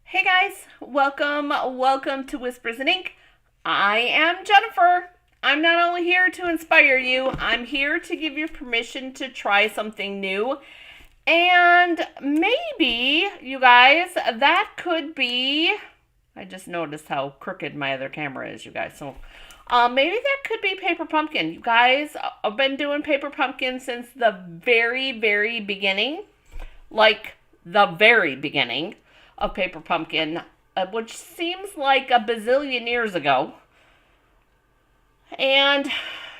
Hey guys, welcome to Whispers and Ink. I am Jennifer. I'm not only here to inspire you, I'm here to give you permission to try something new. And maybe, you guys, that could be. I just noticed how crooked my other camera is, you guys. So maybe that could be paper pumpkin. You guys, I've been doing paper pumpkin since the very beginning. Like the very beginning of paper pumpkin, which seems like a bazillion years ago. And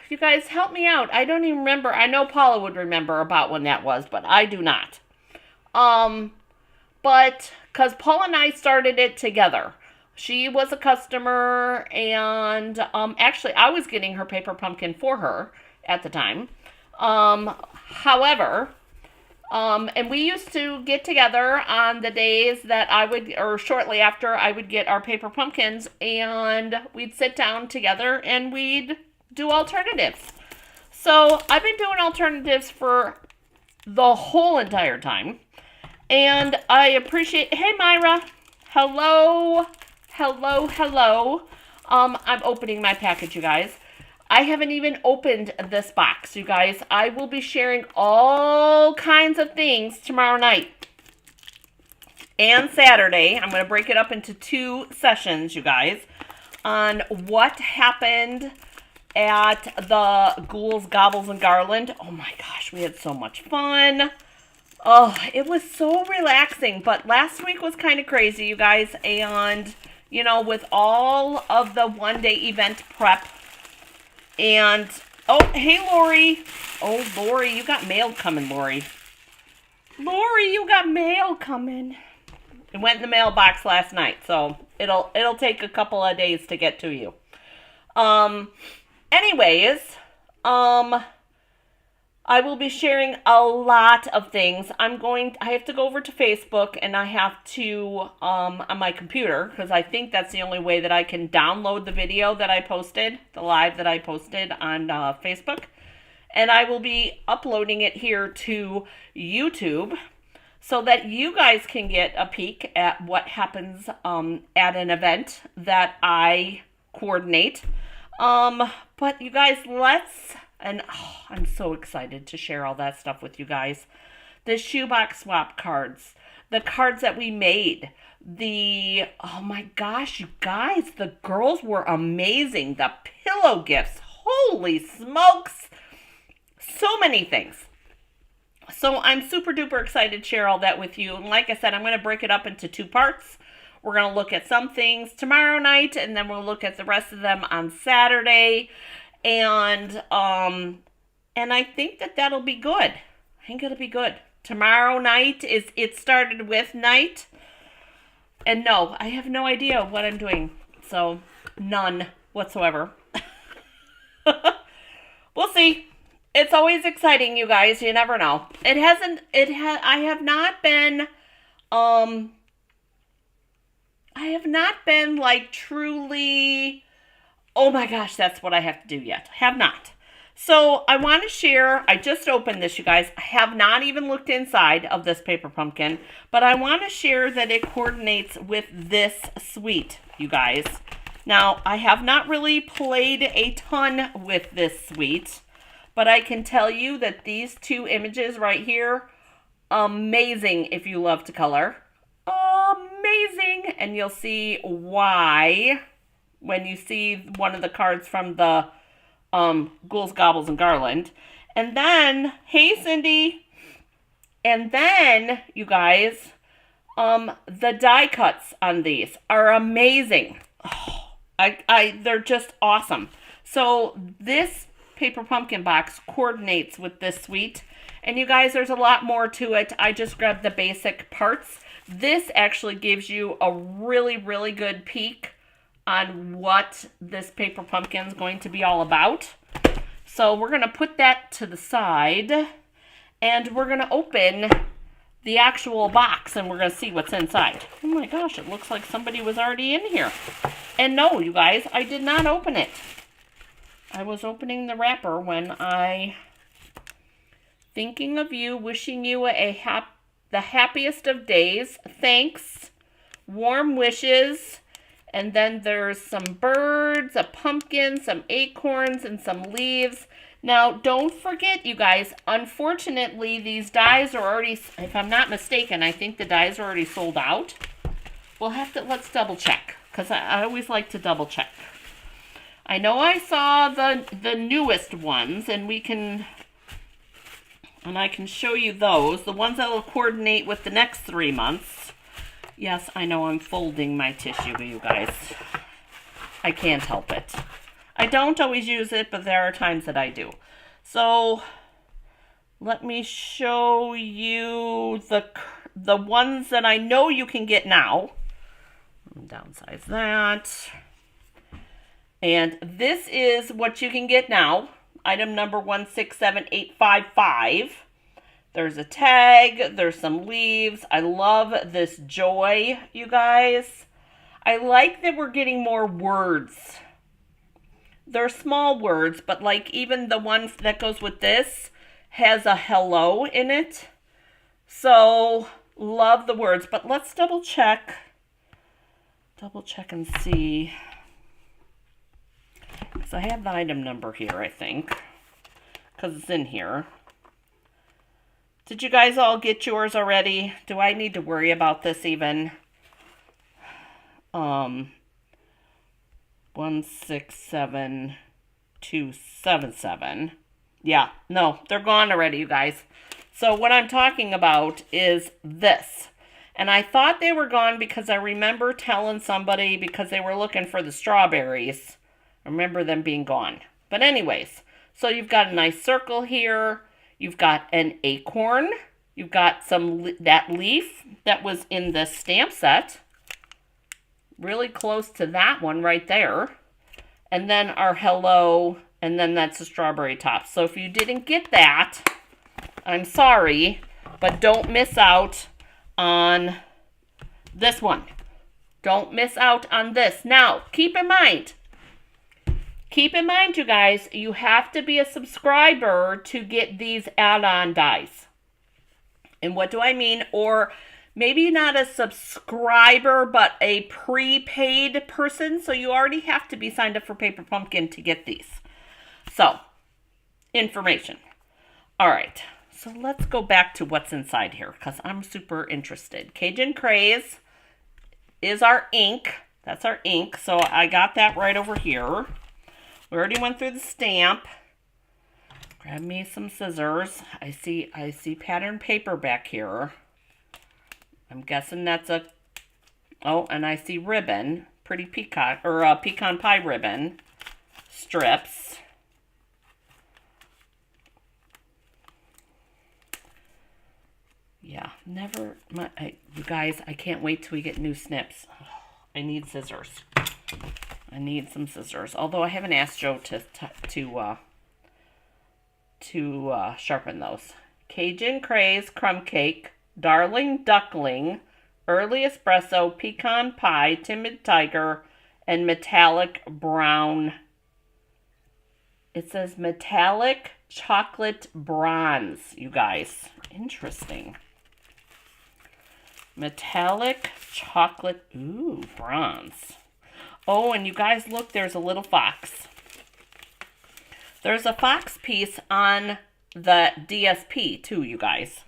you guys help me out. I don't even remember. I know Paula would remember about when that was, but I do not. But because Paula and I started it together. She was a customer, and actually, I was getting her paper pumpkin for her at the time. However, and we used to get together on the days that I would, or shortly after I would get our paper pumpkins, and we'd sit down together and we'd do alternatives. So I've been doing alternatives for the whole entire time. And I appreciate, hey Myra, hello. I'm opening my package, you guys. I haven't even opened this box, you guys. I will be sharing all kinds of things tomorrow night and Saturday. I'm going to break it up into 2 sessions, you guys, on what happened at the Ghouls, Gobbles, and Garland. Oh my gosh, we had so much fun. Oh, it was so relaxing, but last week was kind of crazy, you guys, and, you know, with all of the one-day event prep. And, oh, hey, Lori. Oh, Lori, you got mail coming, Lori. Lori, you got mail coming. It went in the mailbox last night, so it'll take a couple of days to get to you. Anyways, I will be sharing a lot of things. I have to go over to Facebook, and I have to, on my computer, because I think that's the only way that I can download the video that I posted, the live that I posted on Facebook. And I will be uploading it here to YouTube so that you guys can get a peek at what happens at an event that I coordinate. But you guys, I'm so excited to share all that stuff with you guys. The shoebox swap cards, the cards that we made, oh my gosh, you guys, the girls were amazing. The pillow gifts, holy smokes, so many things. So I'm super duper excited to share all that with you. And like I said, I'm going to break it up into 2 parts. We're going to look at some things tomorrow night, and then we'll look at the rest of them on Saturday. And I think that'll be good. I think it'll be good. Tomorrow night it started with night. And no, I have no idea what I'm doing. So, none whatsoever. We'll see. It's always exciting, you guys. You never know. I have not been like truly, oh my gosh, that's what I have to do yet. I have not. So I want to share, I just opened this, you guys. I have not even looked inside of this paper pumpkin, but I want to share that it coordinates with this suite, you guys. Now, I have not really played a ton with this suite, but I can tell you that these 2 images right here, amazing if you love to color. Amazing. And you'll see why when you see one of the cards from the Ghouls, Gobbles, and Garland. And then, hey, Cindy. And then, you guys, the die cuts on these are amazing. Oh, they're just awesome. So this paper pumpkin box coordinates with this suite. And you guys, there's a lot more to it. I just grabbed the basic parts. This actually gives you a really, really good peek on what this paper pumpkin is going to be all about. So we're going to put that to the side, and we're going to open the actual box, and we're going to see what's inside. Oh my gosh, it looks like somebody was already in here. And no, you guys, I did not open it. I was opening the wrapper when thinking of you, wishing you the happiest of days. Thanks. Warm Wishes. And then there's some birds, a pumpkin, some acorns, and some leaves. Now, don't forget, you guys, unfortunately, these dies are already, if I'm not mistaken, I think the dies are already sold out. We'll have to, let's double check, because I always like to double check. I know I saw the newest ones, and I can show you those, the ones that will coordinate with the next 3 months. Yes, I know I'm folding my tissue, you guys. I can't help it. I don't always use it, but there are times that I do. So let me show you the ones that I know you can get now. Downsize that. And this is what you can get now. Item number 167855. There's a tag. There's some leaves. I love this joy, you guys. I like that we're getting more words. They're small words, but like even the one that goes with this has a hello in it. So, love the words. But let's double check. Double check and see. Because I have the item number here, I think. Because it's in here. Did you guys all get yours already? Do I need to worry about this even? 167277. Yeah, no, they're gone already, you guys. So what I'm talking about is this. And I thought they were gone because I remember telling somebody because they were looking for the strawberries. I remember them being gone. But anyways, so you've got a nice circle here. You've got an acorn. You've got that leaf that was in the stamp set. Really close to that one right there. And then our hello, and then that's the strawberry top. So if you didn't get that, I'm sorry, but don't miss out on this one. Don't miss out on this. Now, keep in mind, you guys, you have to be a subscriber to get these add-on dies. And what do I mean? Or maybe not a subscriber, but a prepaid person. So you already have to be signed up for Paper Pumpkin to get these. So, information. All right. So let's go back to what's inside here because I'm super interested. Cajun Craze is our ink. That's our ink. So I got that right over here. We already went through the stamp. Grab me some scissors. I see patterned paper back here. I'm guessing that's and I see ribbon, pretty pecan pie ribbon strips. Yeah, you guys, I can't wait till we get new snips. I need scissors. I need some scissors. Although I haven't asked Joe to sharpen those. Cajun Craze Crumb Cake, Darling Duckling, Early Espresso, Pecan Pie, Timid Tiger, and Metallic Brown. It says Metallic Chocolate Bronze, you guys. Interesting. Metallic Chocolate, bronze. Oh, and you guys, look, there's a little fox. There's a fox piece on the DSP, too, you guys.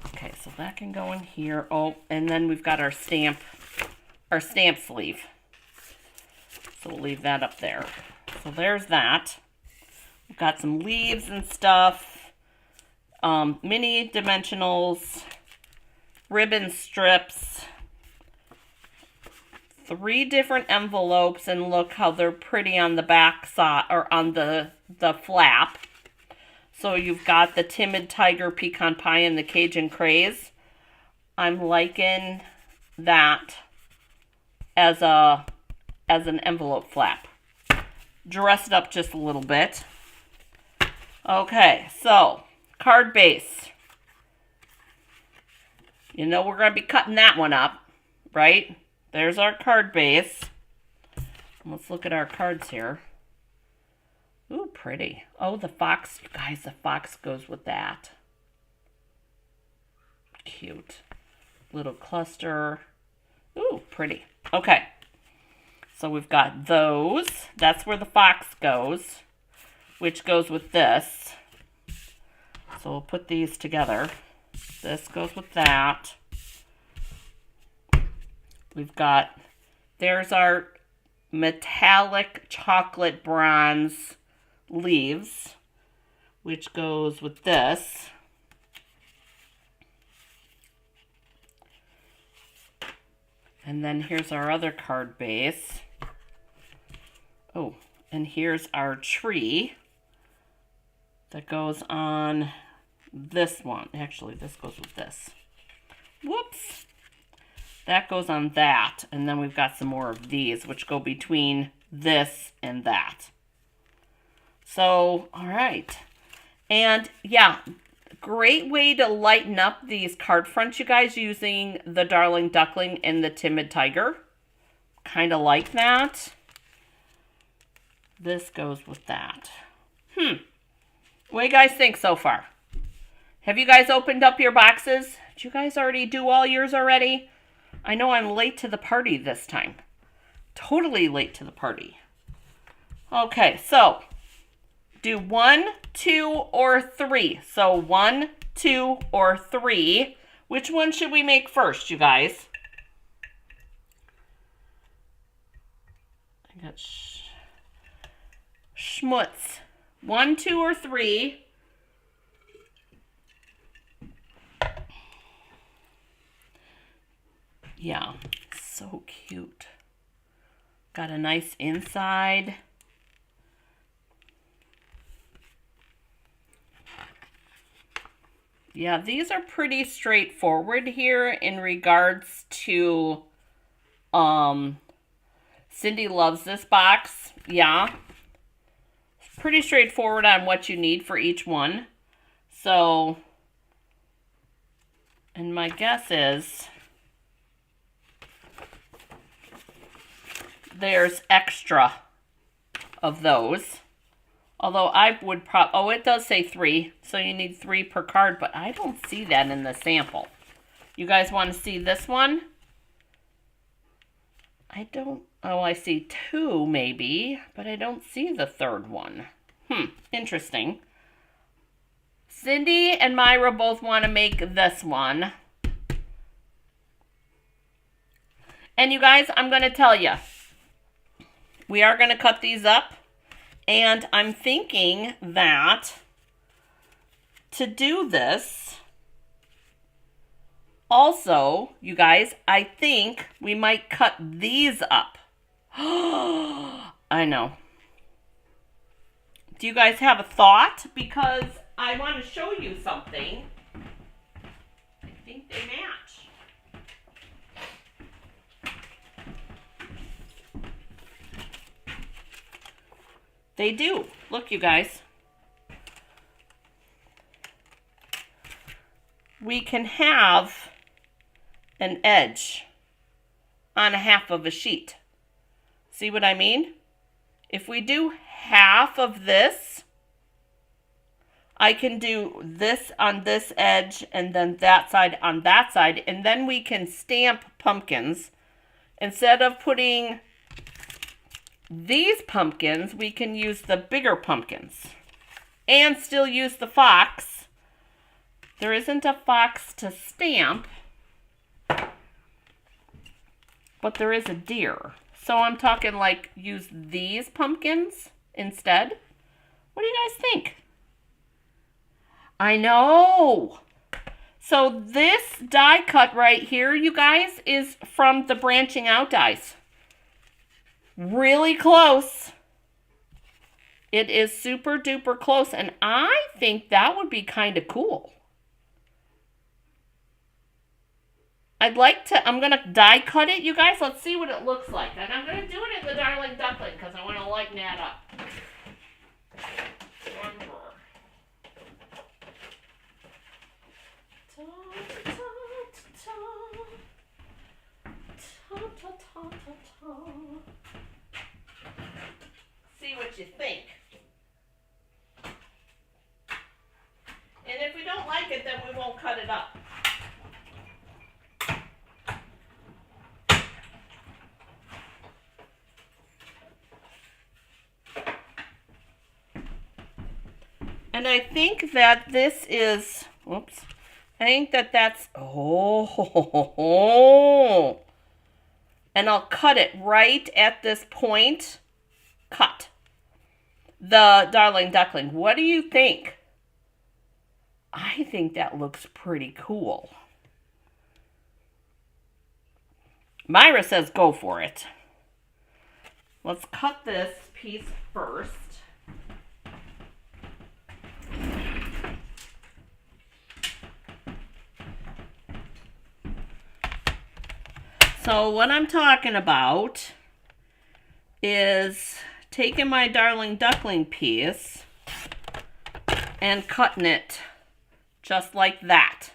Okay, so that can go in here. Oh, and then we've got our stamp sleeve. So we'll leave that up there. So there's that. We've got some leaves and stuff. Mini dimensionals. Ribbon strips. 3 different envelopes, and look how they're pretty on the back side, or on the flap. So you've got the Timid Tiger Pecan Pie and the Cajun Craze. I'm liking that as an envelope flap. Dress it up just a little bit. Okay, so card base. You know we're going to be cutting that one up, right? There's our card base. Let's look at our cards here. Ooh, pretty. Oh, the fox. You guys, the fox goes with that. Cute. Little cluster. Ooh, pretty. Okay. So we've got those. That's where the fox goes, which goes with this. So we'll put these together. This goes with that. We've got, there's our metallic chocolate bronze leaves, which goes with this. And then here's our other card base. Oh, and here's our tree that goes on this one. Actually, this goes with this. Whoops. That goes on that. And then we've got some more of these, which go between this and that. So, all right. And yeah, great way to lighten up these card fronts, you guys, using the Darling Duckling and the Timid Tiger. Kind of like that. This goes with that. What do you guys think so far? Have you guys opened up your boxes? Did you guys already do all yours already? I know I'm late to the party this time. Totally late to the party. Okay, so do 1, 2, or 3. So 1, 2, or 3. Which one should we make first, you guys? I got schmutz. 1, 2, or 3. Yeah, so cute. Got a nice inside. Yeah, these are pretty straightforward here in regards to Cindy loves this box. Yeah. Pretty straightforward on what you need for each one. So, and my guess is there's extra of those. Although I would oh, it does say 3, so you need 3 per card, but I don't see that in the sample. You guys want to see this one? I don't, oh, I see 2 maybe, but I don't see the third one. Interesting. Cindy and Myra both want to make this one. And you guys, I'm going to tell you, we are going to cut these up. And I'm thinking that to do this, also, you guys, I think we might cut these up. I know. Do you guys have a thought? Because I want to show you something. I think they match. They do. Look, you guys. We can have an edge on a half of a sheet. See what I mean? If we do half of this, I can do this on this edge and then that side on that side, and then we can stamp pumpkins. Instead of putting these pumpkins, we can use the bigger pumpkins and still use the fox. There isn't a fox to stamp, but there is a deer. So I'm talking like use these pumpkins instead. What do you guys think? I know. So this die cut right here, you guys, is from the branching out dies. Really close. It is super duper close, and I think that would be kind of cool. I'd like to, I'm going to die cut it, you guys. Let's see what it looks like. And I'm going to do it in the Darling Duckling because I want to lighten that up. See what you think. And if we don't like it, then we won't cut it up. And I think that this is, whoops, I think that that's, oh, and I'll cut it right at this point. Cut. The Darling Duckling. What do you think? I think that looks pretty cool. Myra says go for it. Let's cut this piece first. So what I'm talking about is taking my Darling Duckling piece and cutting it just like that.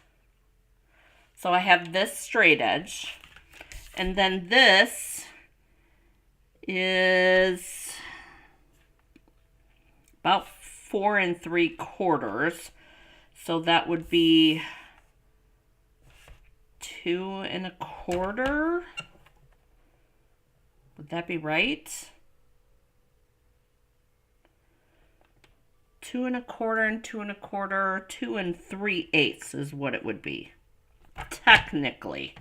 So I have this straight edge, and then this is about 4 3/4. So that would be 2 1/4. Would that be right? 2 1/4 and 2 1/4, 2 3/8 is what it would be. Technically,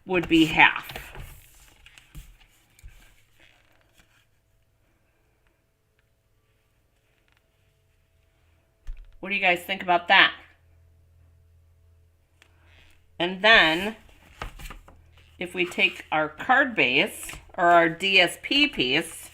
would be half. What do you guys think about that? And then, if we take our card base, or our DSP piece,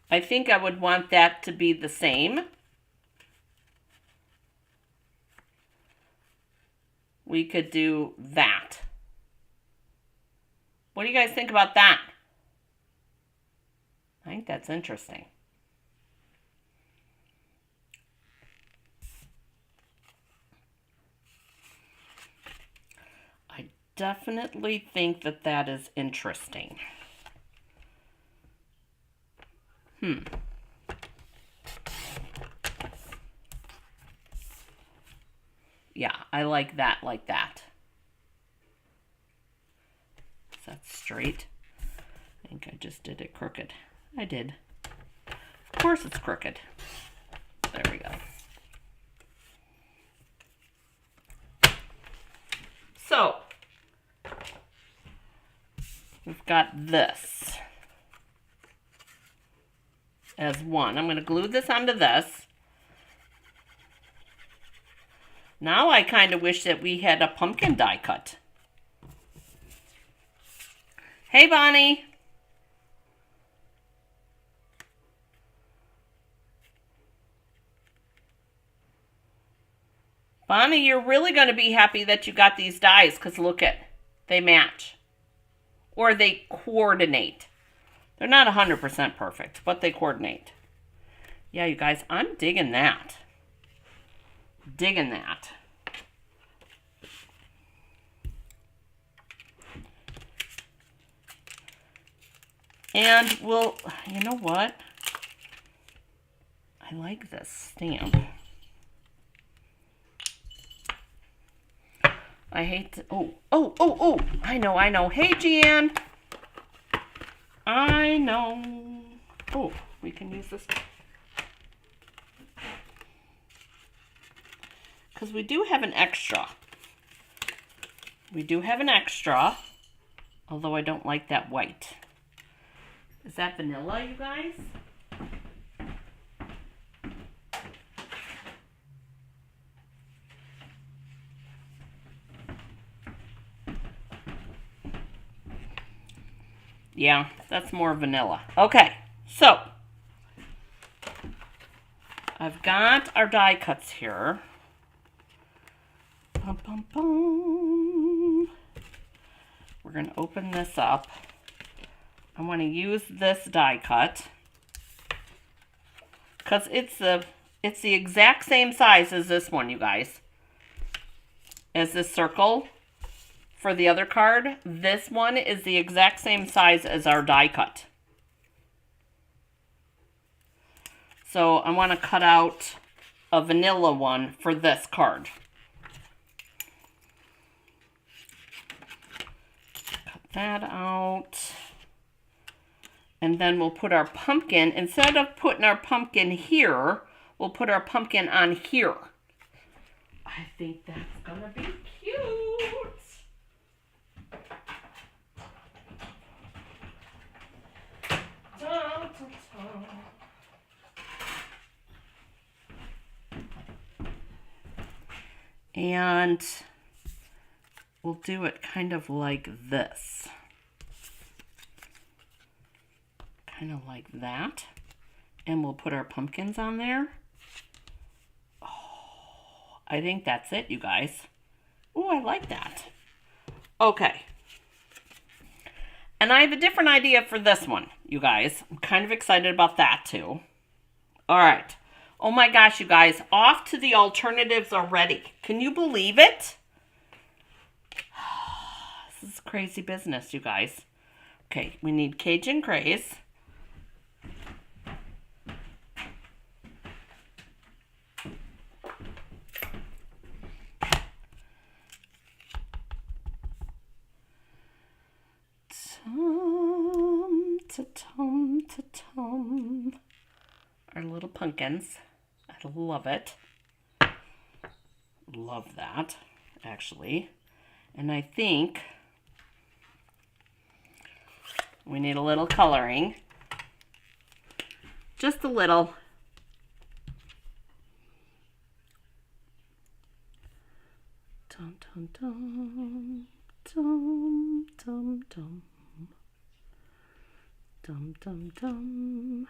I think I would want that to be the same. We could do that. What do you guys think about that? I think that's interesting. I definitely think that that is interesting. Yeah, I like that like that. Is that straight? I think I just did it crooked. I did. Of course it's crooked. There we go. So, we've got this as one. I'm going to glue this onto this. Now I kind of wish that we had a pumpkin die cut. Hey, Bonnie. Bonnie, you're really going to be happy that you got these dies because look at, they match. Or they coordinate. They're not 100% perfect, but they coordinate. Yeah, you guys, I'm digging that. Digging that. And we'll, you know what? I like this stamp. I hate to, oh, I know. Hey, Jan. I know. Oh, we can use this. Because we do have an extra. We do have an extra, although I don't like that white. Is that vanilla, you guys? Yeah, that's more vanilla. Okay, so I've got our die cuts here. Bum, bum, bum. We're going to open this up. I want to use this die cut because it's the exact same size as this one, you guys. As this circle for the other card, this one is the exact same size as our die cut. So I want to cut out a vanilla one for this card. Cut that out. And then we'll put our pumpkin, instead of putting our pumpkin here, we'll put our pumpkin on here. I think that's gonna be cute. Dun, dun, dun. And we'll do it kind of like this. Kind of like that. And we'll put our pumpkins on there. Oh, I think that's it, you guys. Oh, I like that. Okay. And I have a different idea for this one, you guys. I'm kind of excited about that too. All right. Oh my gosh, you guys. Off to the alternatives already. Can you believe it? This is crazy business, you guys. Okay, we need Cajun Craze. Tum, tum. Our little pumpkins. I love it. Love that, actually. And I think we need a little coloring. Just a little. Dum, dum, dum. Dum, dum, dum. Dum, dum, dum.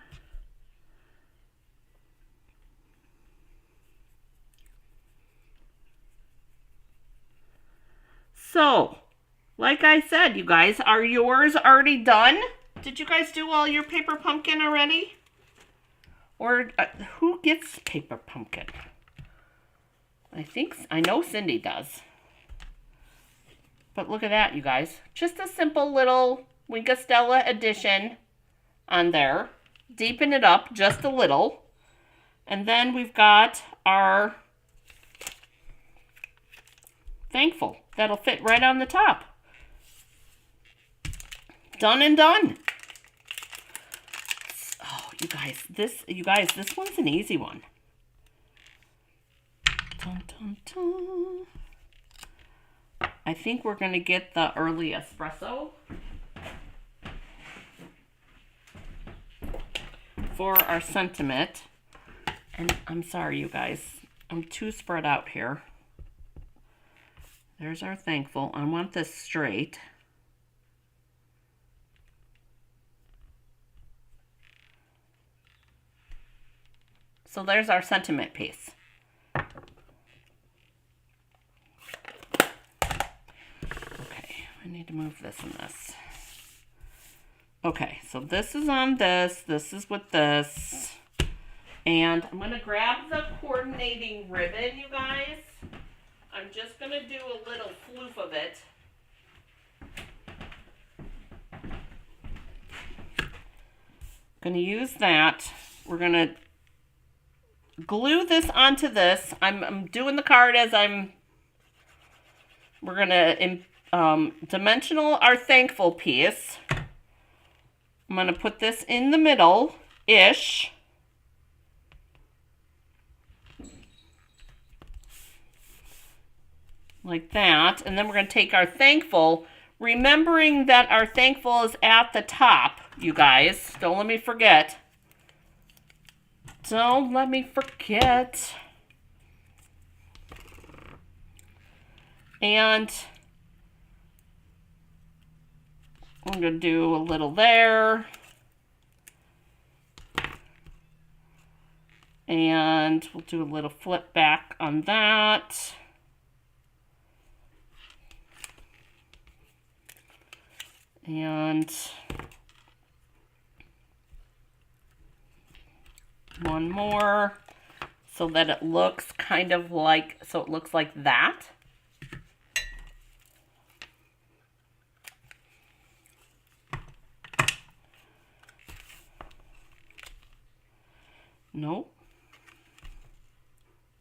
So, like I said, you guys, are yours already done? Did you guys do all your paper pumpkin already? Or who gets paper pumpkin? I know Cindy does. But look at that, you guys. Just a simple little Winkastella addition on there. Deepen it up just a little. And then we've got our Thankful. That'll fit right on the top. Done and done. Oh, you guys, this one's an easy one. Dun, dun, dun. I think we're going to get the early espresso for our sentiment. And I'm sorry, you guys, I'm too spread out here. There's our Thankful. I want this straight. So there's our sentiment piece. Okay, I need to move this and this. Okay, so this is on this. This is with this. And I'm going to grab the coordinating ribbon, you guys. I'm just going to do a little floof of it. Going to use that. We're going to glue this onto this. I'm doing the card as we're going to dimensional our Thankful piece. I'm going to put this in the middle-ish. Like that. And then we're going to take our Thankful, remembering that our Thankful is at the top, you guys. Don't let me forget. Don't let me forget. And I'm going to do a little there. And we'll do a little flip back on that. And one more so that it looks kind of like, so it looks like that. No.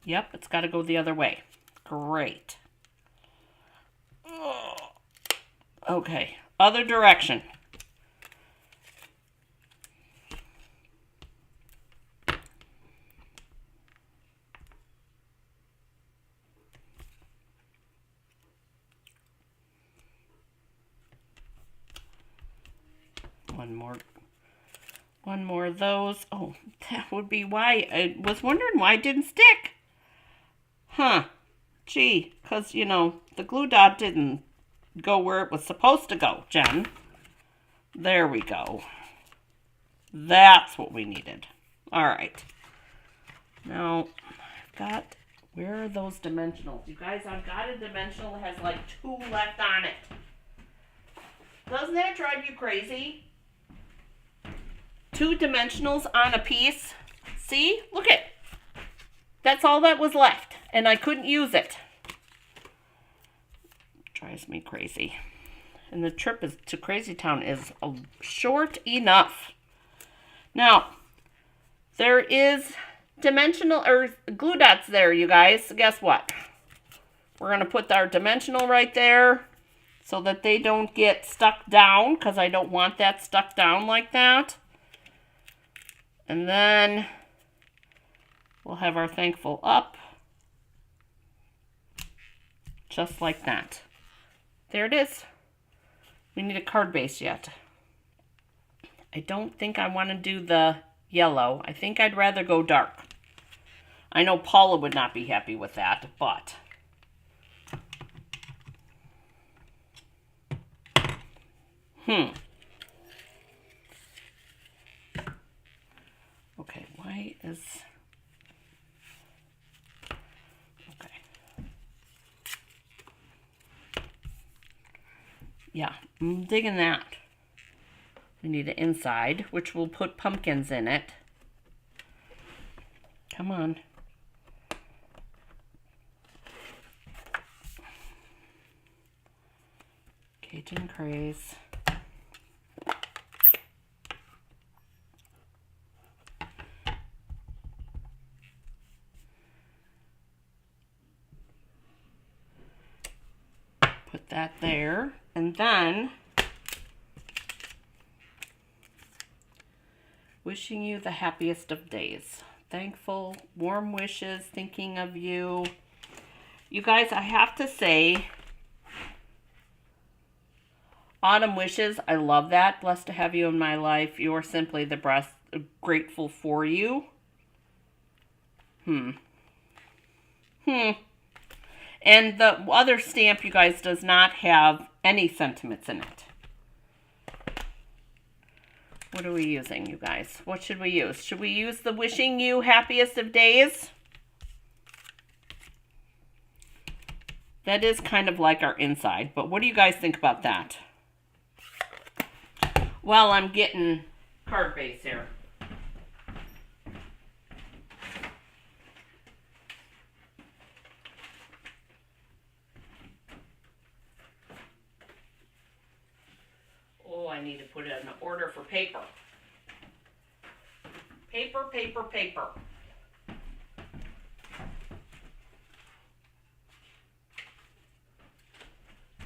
Yep, it's got to go the other way. Great. Okay, other direction. One more of those. Oh, that would be why. I was wondering why it didn't stick. Huh. Gee, because, you know, the glue dot didn't go where it was supposed to go, Jen. There we go. That's what we needed. All right. Now, I've got, where are those dimensionals? You guys, I've got a dimensional that has like 2 left on it. Doesn't that drive you crazy? 2 dimensionals on a piece. See? Look it. That's all that was left, and I couldn't use it. Drives me crazy. And the trip to Crazy Town is short enough. Now, there is dimensional or glue dots there, you guys. Guess what? We're going to put our dimensional right there so that they don't get stuck down, because I don't want that stuck down like that. And then we'll have our thankful up, just like that. There it is. We need a card base yet. I don't think I want to do the yellow. I think I'd rather go dark. I know Paula would not be happy with that, but okay, why is... Okay. Yeah, I'm digging that. We need an inside, which will put pumpkins in it. Come on. Cajun Craze. Put that there, and then wishing you the happiest of days. Thankful, warm wishes, thinking of you. You guys, I have to say, autumn wishes, I love that. Blessed to have you in my life. You're simply the best. Grateful for you. And the other stamp, you guys, does not have any sentiments in it. What are we using, you guys? What should we use? Should we use the wishing you happiest of days? That is kind of like our inside, but what do you guys think about that? Well, I'm getting card base here. Oh, I need to put in an order for paper. Paper, paper, paper.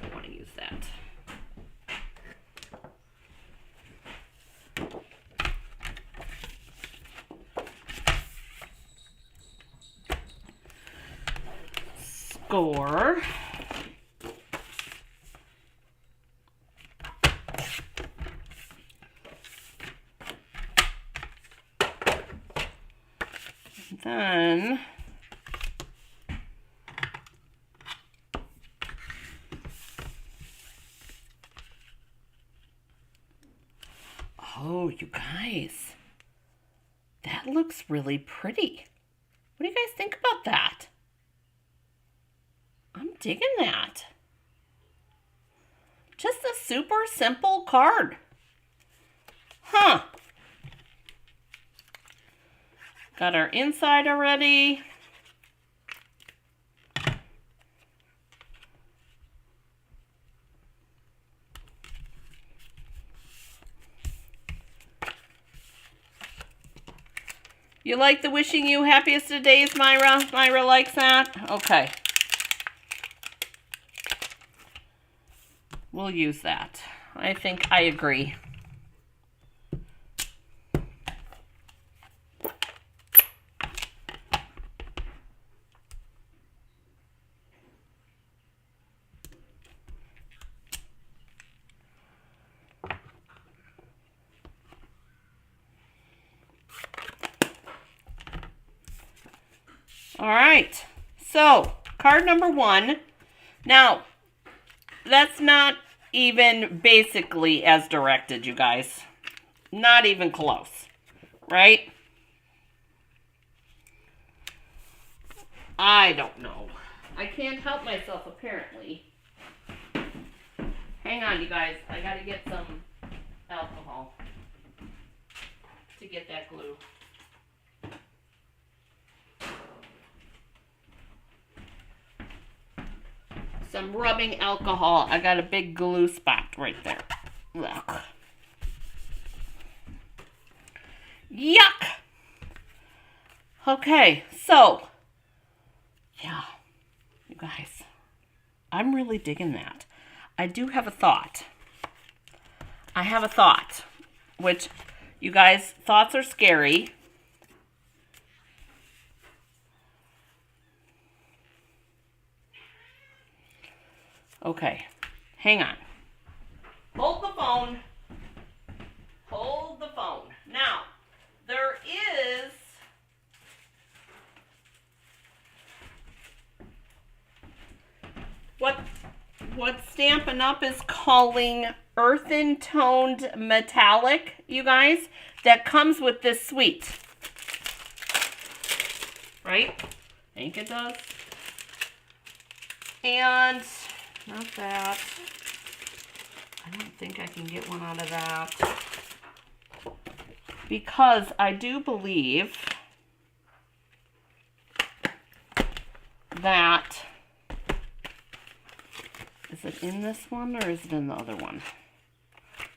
I want to use that. Score. Then oh, you guys, that looks really pretty. What do you guys think about that? I'm digging that. Just a super simple card. Huh. Got our inside already. You like the wishing you happiest of days, Myra? Myra likes that? Okay. We'll use that. I think I agree. All right, so card number 1. Now, that's not even basically as directed, you guys. Not even close, right? I don't know. I can't help myself, apparently. Hang on, you guys. I gotta get some alcohol to get that glue. Some rubbing alcohol. I got a big glue spot right there. Look. Yuck! Okay, so, yeah, you guys, I'm really digging that. I do have a thought. I have a thought, which, you guys, thoughts are scary. Okay, hang on. Hold the phone. Hold the phone. Now, there is what Stampin' Up! Is calling earthen toned metallic, you guys, that comes with this suite. Right? I think it does. And not that. I don't think I can get one out of that. Because I do believe that, is it in this one or is it in the other one?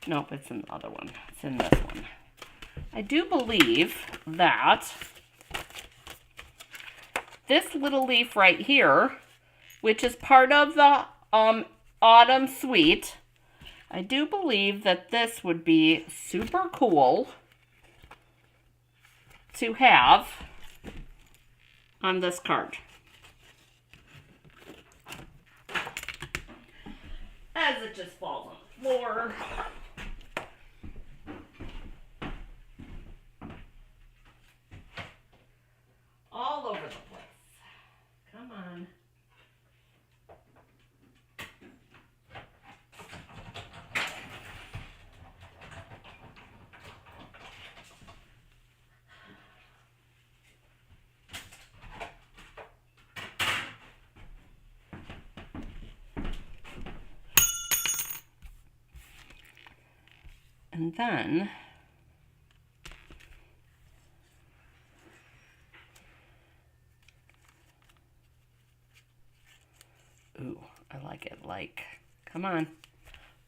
Nope, it's in the other one. It's in this one. I do believe that this little leaf right here, which is part of the autumn suite, I do believe that this would be super cool to have on this card. As it just falls on the floor. All over the place. Come on. And then ooh, I like it. Like, come on.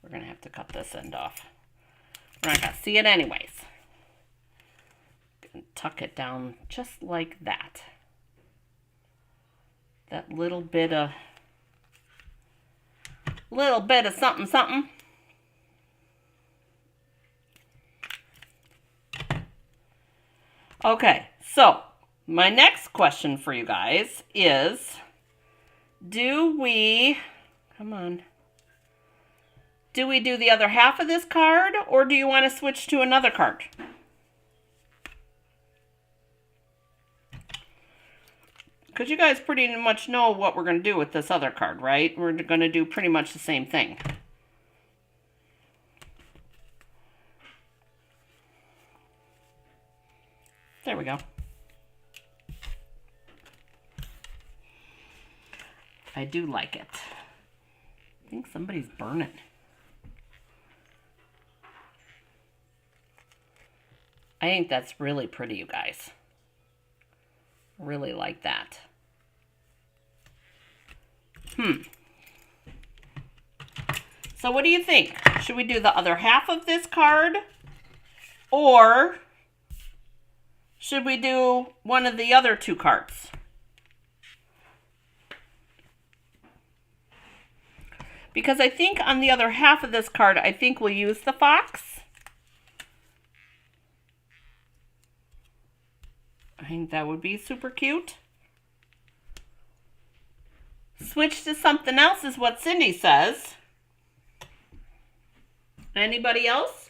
We're going to have to cut this end off. We're not going to see it anyways. Gonna tuck it down just like that. That little bit of something, something. Okay, so my next question for you guys is, do we do the other half of this card, or do you want to switch to another card? Because you guys pretty much know what we're going to do with this other card, right? We're going to do pretty much the same thing. There we go. I do like it. I think somebody's burning. I think that's really pretty, you guys. Really like that. So what do you think? Should we do the other half of this card? Or should we do one of the other two cards? Because I think on the other half of this card, I think we'll use the fox. I think that would be super cute. Switch to something else is what Cindy says. Anybody else?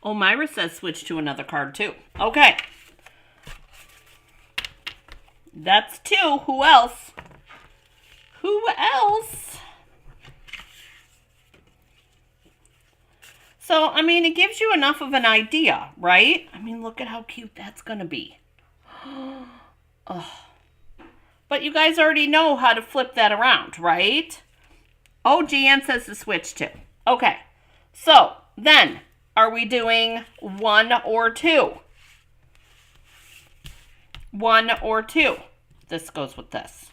Oh, Myra says switch to another card too. Okay. That's two. Who else? Who else? So, I mean, it gives you enough of an idea, right? I mean, look at how cute that's going to be. Oh. But you guys already know how to flip that around, right? Oh, Jan says to switch to. Okay. So, then, are we doing 1 or 2? 1 or 2. This goes with this.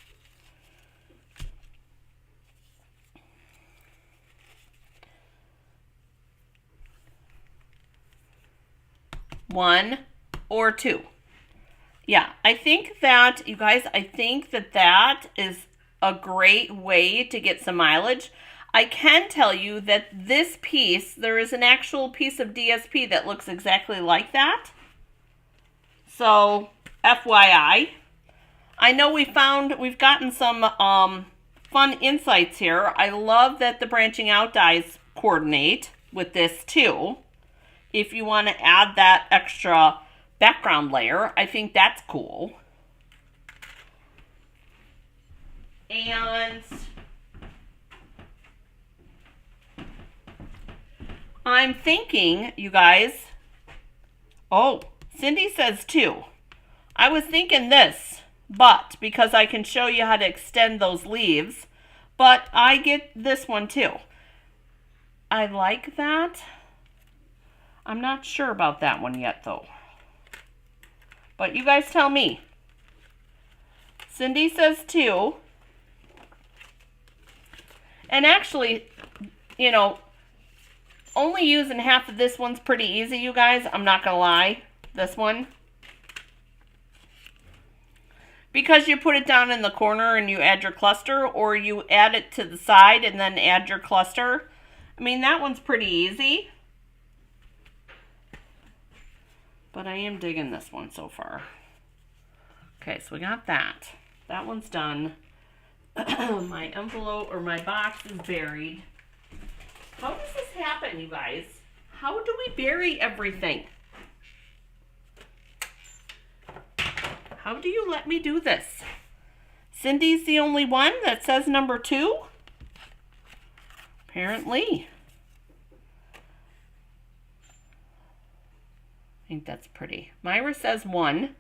One or two. Yeah, I think that, you guys, I think that that is a great way to get some mileage. I can tell you that this piece, there is an actual piece of DSP that looks exactly like that. So, FYI. I know we've gotten some fun insights here. I love that the branching out dies coordinate with this too. If you want to add that extra background layer, I think that's cool. And I'm thinking, you guys, oh, Cindy says 2. I was thinking this, but because I can show you how to extend those leaves, but I get this one too. I like that. I'm not sure about that one yet, though. But you guys tell me. Cindy says 2. And actually, you know, only using half of this one's pretty easy, you guys. I'm not going to lie. This one. Because you put it down in the corner and you add your cluster, or you add it to the side and then add your cluster. I mean, that one's pretty easy. But I am digging this one so far. Okay, so we got that. That one's done. My envelope or my box is buried. How does this happen, you guys? How do we bury everything? How do you let me do this? Cindy's the only one that says number 2? Apparently. I think that's pretty. Myra says 1.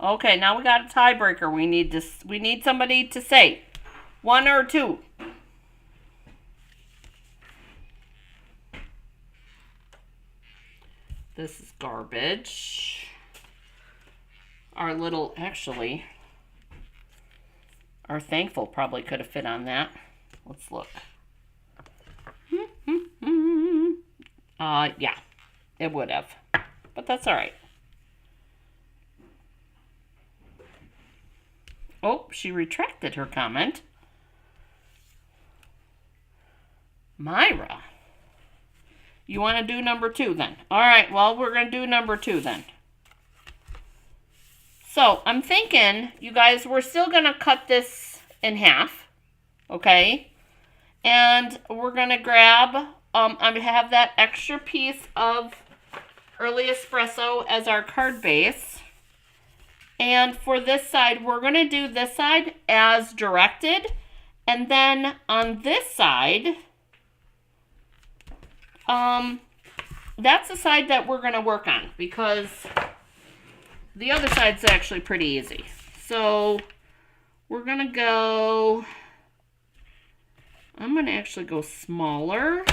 Okay, now we got a tiebreaker. We need somebody to say 1 or 2. This is garbage. Our little, actually, our thankful probably could have fit on that. Let's look. Yeah, it would have. But that's all right. Oh, she retracted her comment. Myra. You want to do number 2 then? All right, well, we're going to do number 2 then. So, I'm thinking, you guys, we're still going to cut this in half. Okay? And we're going to grab, I have that extra piece of Early Espresso as our card base. And for this side, we're going to do this side as directed. And then on this side, that's the side that we're going to work on, because the other side's actually pretty easy. So we're going to go, I'm going to actually go smaller.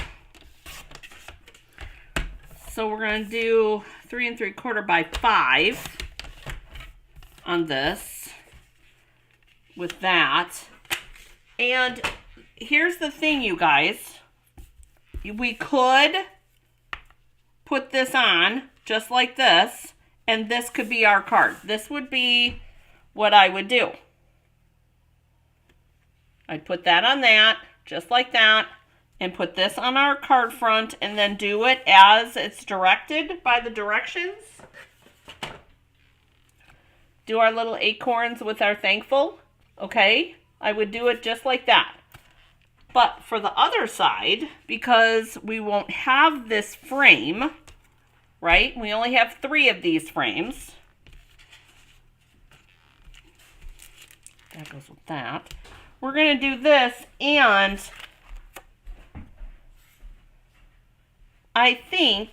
So we're going to do 3 3/4 by 5 on this with that. And here's the thing, you guys. we could put this on just like this, and this could be our card. This would be what I would do. I'd put that on that, just like that, and put this on our card front, and then do it as it's directed by the directions. Do our little acorns with our thankful, okay? I would do it just like that. But for the other side, because we won't have this frame, right? We only have 3 of these frames. That goes with that. We're going to do this, and I'm thinking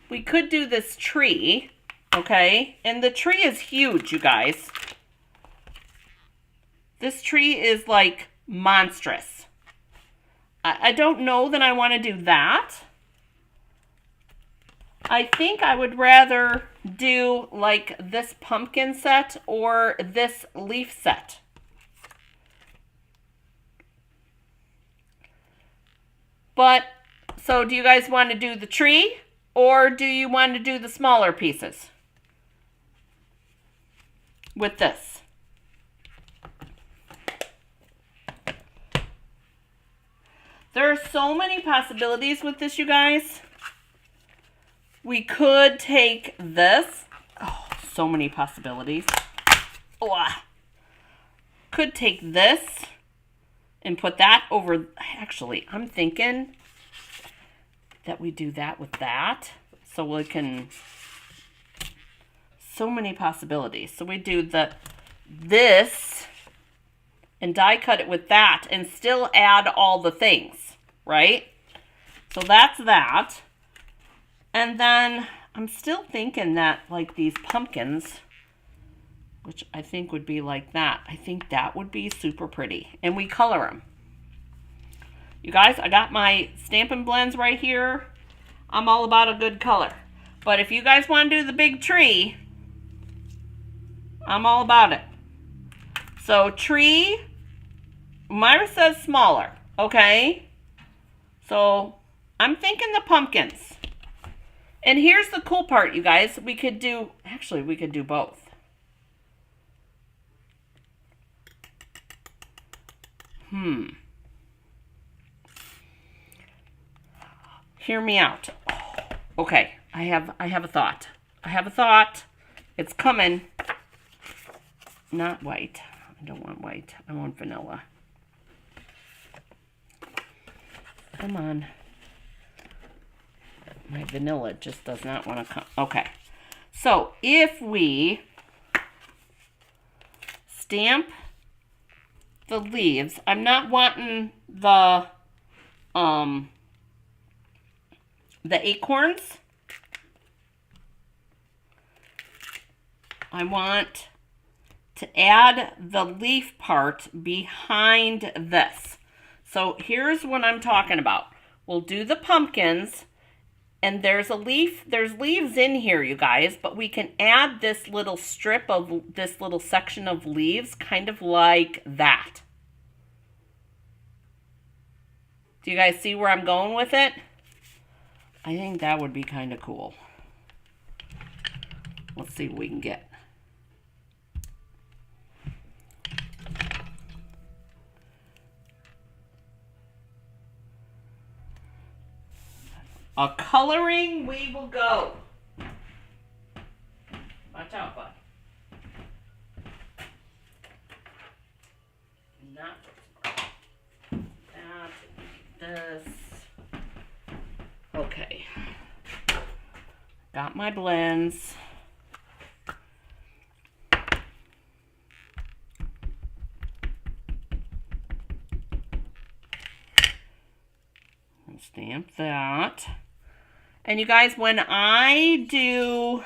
we could do this tree, okay? And the tree is huge, you guys. This tree is like monstrous. I don't know that I want to do that. I think I would rather do like this pumpkin set or this leaf set. But, so do you guys want to do the tree, or do you want to do the smaller pieces with this? There are so many possibilities with this, you guys. We could take this. Oh, so many possibilities. Oh, could take this and put that over. Actually, I'm thinking that we do that with that. So we can, so many possibilities. So we do this and die cut it with that and still add all the things, right? So that's that. And then I'm still thinking that like these pumpkins, which I think would be like that. I think that would be super pretty. And we color them. You guys, I got my Stampin' Blends right here. I'm all about a good color. But if you guys want to do the big tree, I'm all about it. So tree, Myra says smaller, okay? So I'm thinking the pumpkins. And here's the cool part, you guys. We could do both. Hear me out. Okay, I have a thought. It's coming. Not white. I don't want white. I want vanilla. Come on. My vanilla just does not want to come. Okay. So if we stamp the leaves, I'm not wanting the acorns. I want to add the leaf part behind this. So here's what I'm talking about. We'll do the pumpkins. And there's leaves in here, you guys, but we can add this little this little section of leaves, kind of like that. Do you guys see where I'm going with it? I think that would be kind of cool. Let's see what we can get. A coloring we will go. Watch out, bud. Not that. This. Okay. Got my blends. Stamp that. And you guys, when I do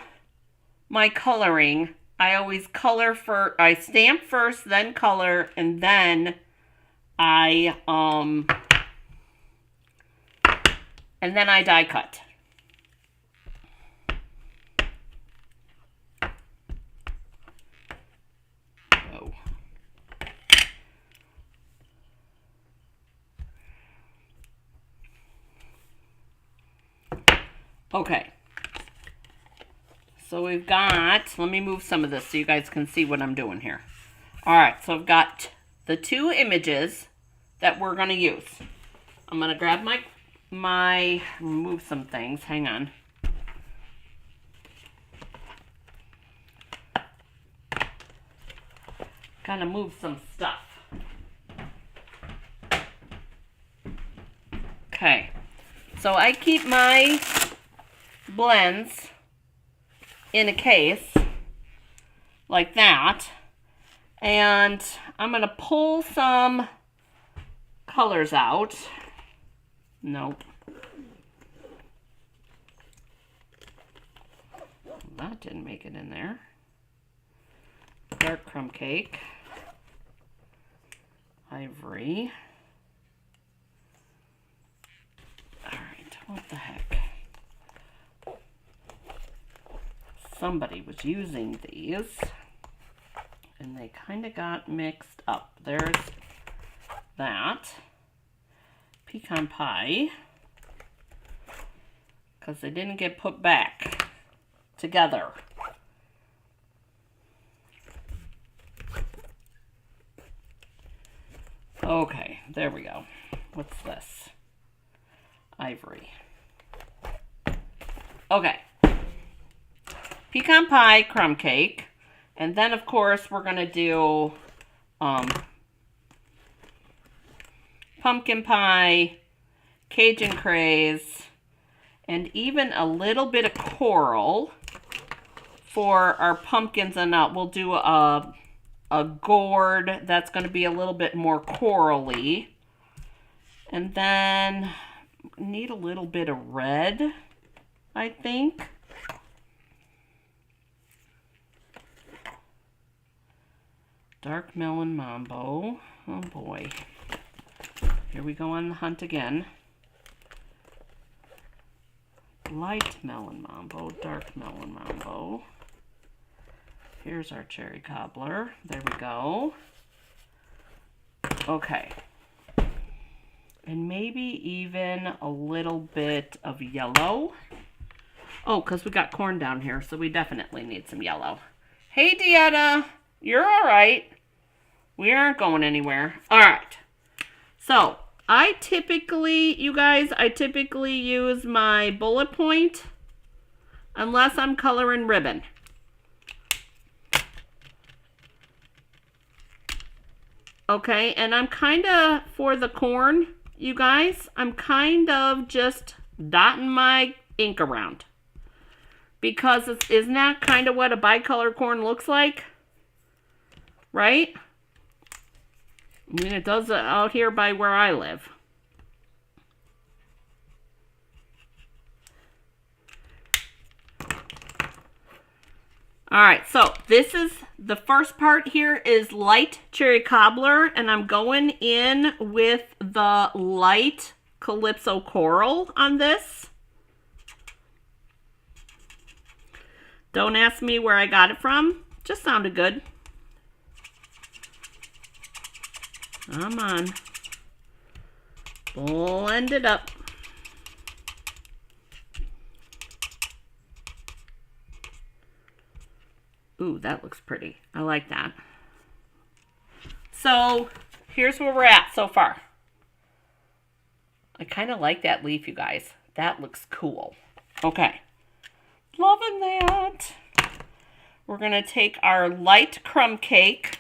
my coloring, I always I stamp first, then color, and then I die cut. Okay. So we've got, let me move some of this so you guys can see what I'm doing here. All right, so I've got the two images that we're going to use. I'm going to grab move some things. Hang on. Gotta move some stuff. Okay, so I keep my blends in a case like that, and I'm going to pull some colors out. Nope. That didn't make it in there. Dark crumb cake. Ivory. Alright, what the heck? Somebody was using these and they kind of got mixed up. There's that. Pecan pie. Because they didn't get put back together. Okay, there we go. What's this? Ivory. Okay. Pecan pie, crumb cake. And then, of course, we're going to do pumpkin pie, Cajun craze, and even a little bit of coral for our pumpkins. And we'll do a gourd that's going to be a little bit more corally. And then need a little bit of red, I think. Dark melon mambo. Oh boy. Here we go on the hunt again. Light melon mambo, dark melon mambo. Here's our cherry cobbler. There we go. Okay. And maybe even a little bit of yellow. Oh, because we got corn down here, so we definitely need some yellow. Hey, Dieta. You're all right. We aren't going anywhere. All right. So, I typically use my bullet point unless I'm coloring ribbon. Okay, and I'm kind of, for the corn, you guys, I'm kind of just dotting my ink around. Because isn't that kind of what a bicolor corn looks like? Right? I mean, it does out here by where I live. All right, so this is the first part here is light cherry cobbler, and I'm going in with the light Calypso coral on this. Don't ask me where I got it from. Just sounded good. Come on. Blend it up. Ooh, that looks pretty. I like that. So, here's where we're at so far. I kind of like that leaf, you guys. That looks cool. Okay. Loving that. We're going to take our light crumb cake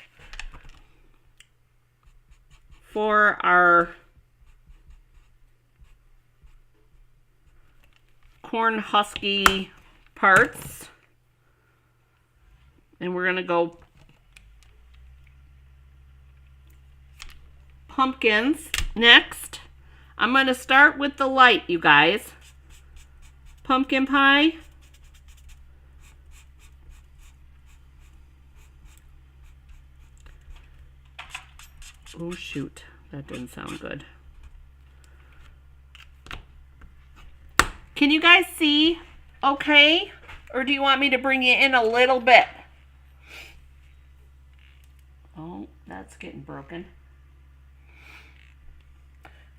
for our corn husky parts. And we're going to go pumpkins next. I'm going to start with the light, you guys. Pumpkin pie. Oh, shoot. That didn't sound good. Can you guys see okay? Or do you want me to bring you in a little bit? Oh, that's getting broken.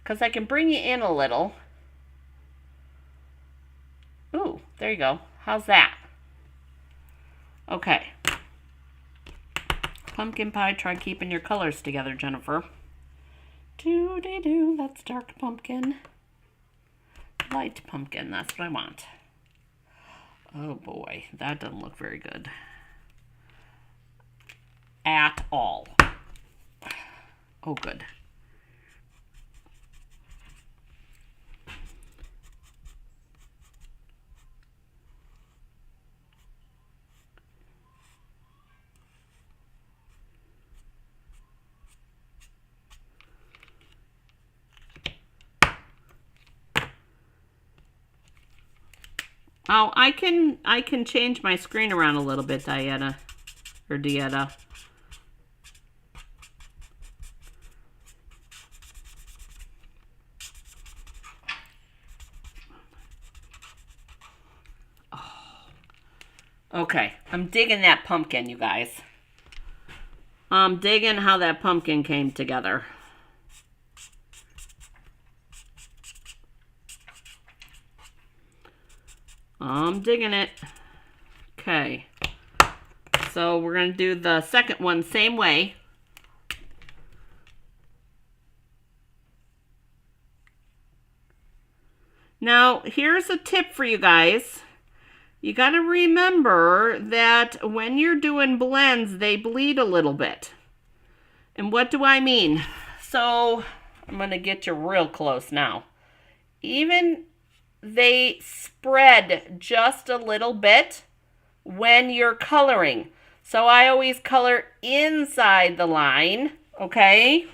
Because I can bring you in a little. Ooh. There you go. How's that? Okay. Pumpkin pie, try keeping your colors together, Jennifer. Doo-dee-doo, that's dark pumpkin. Light pumpkin, that's what I want. Oh boy, that doesn't look very good. At all. Oh, good. Oh, I can change my screen around a little bit, Dieta. Or Dieta. Oh. Okay, I'm digging that pumpkin, you guys. I'm digging how that pumpkin came together. I'm digging it. Okay. So we're going to do the second one same way. Now, here's a tip for you guys. You got to remember that when you're doing blends, they bleed a little bit. And what do I mean? So, I'm going to get you real close now. Even they spread just a little bit when you're coloring. So I always color inside the line, okay?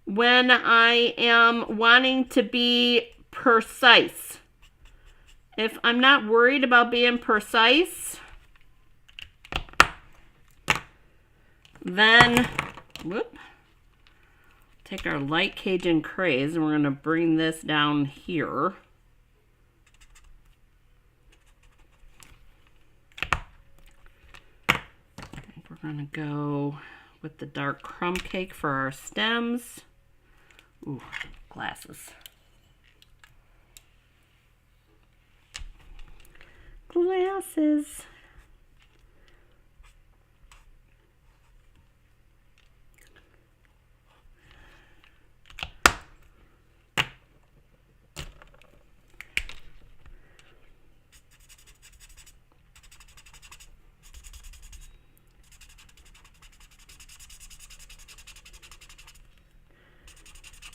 When I am wanting to be precise. If I'm not worried about being precise, then, whoop. Take our light Cajun Craze and we're going to bring this down here. And we're going to go with the dark crumb cake for our stems. Ooh, glasses. Glasses.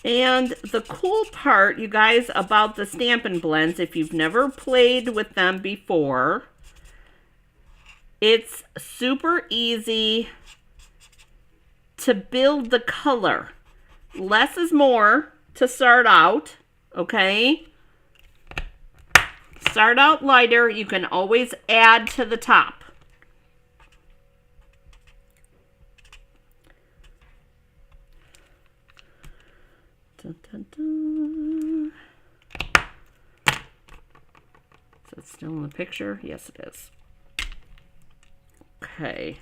And the cool part, you guys, about the Stampin' Blends, if you've never played with them before, it's super easy to build the color. Less is more to start out, okay? Start out lighter. You can always add to the top. Dun, dun, dun. Is that still in the picture? Yes, it is. Okay.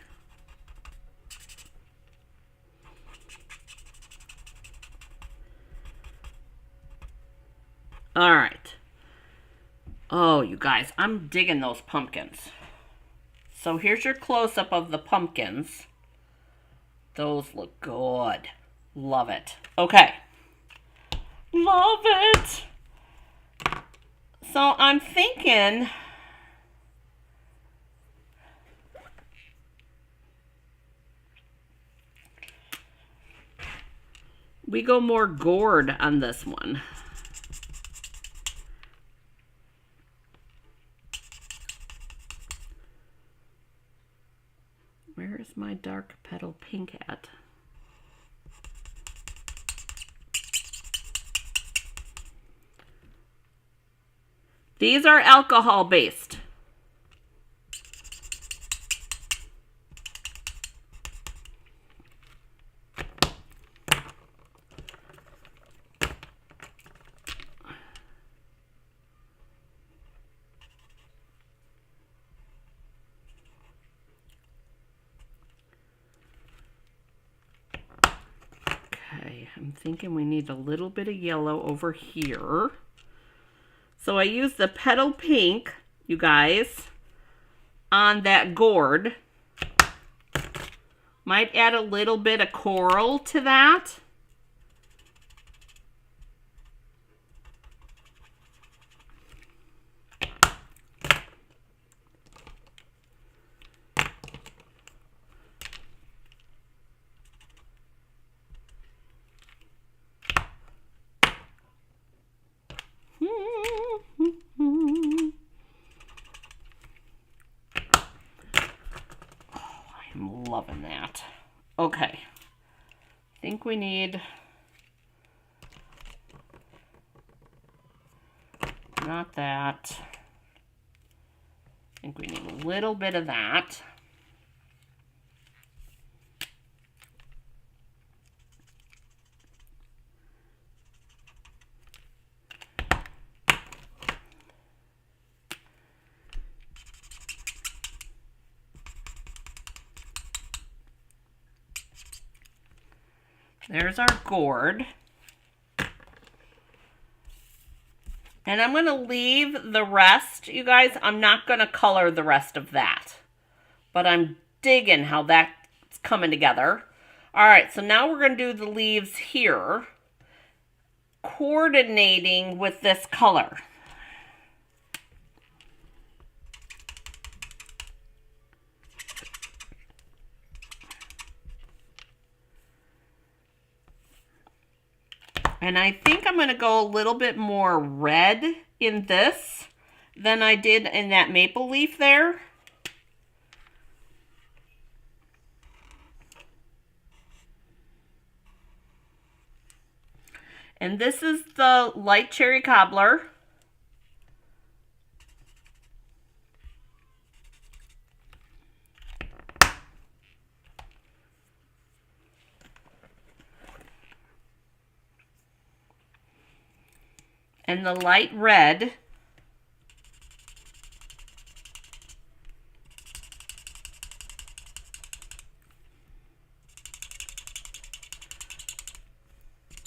All right. Oh, you guys, I'm digging those pumpkins. So here's your close-up of the pumpkins. Those look good. Love it. Okay. Love it. So I'm thinking we go more gourd on this one. Where is my dark petal pink at? These are alcohol based. Okay, I'm thinking we need a little bit of yellow over here. So I used the petal pink, you guys, on that gourd. Might add a little bit of coral to that. I'm loving that. Okay. I think we need... not that. I think we need a little bit of that. There's our gourd. And I'm going to leave the rest, you guys. I'm not going to color the rest of that. But I'm digging how that's coming together. All right, so now we're going to do the leaves here, coordinating with this color. And I think I'm going to go a little bit more red in this than I did in that maple leaf there. And this is the light cherry cobbler. And the light red.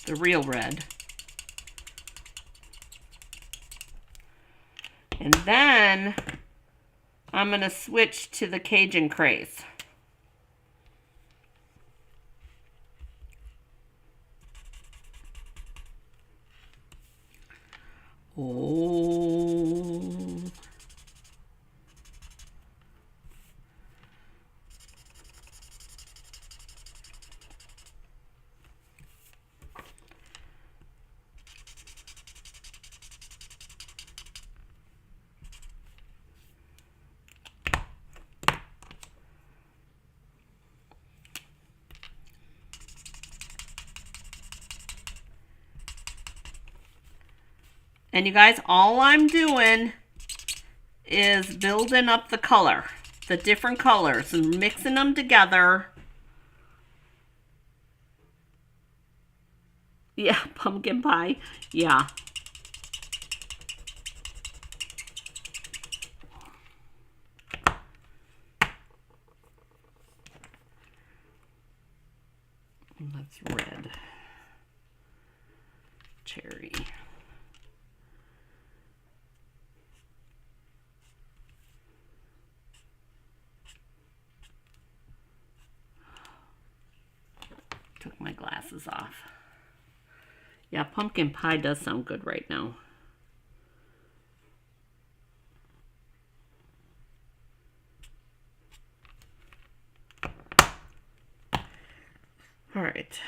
The real red. And then I'm going to switch to the Cajun Craze. Oh. And you guys, all I'm doing is building up the color, the different colors, and mixing them together. Yeah, pumpkin pie. Yeah. That's red. Cherry. Took my glasses off. Yeah, pumpkin pie does sound good right now. All right,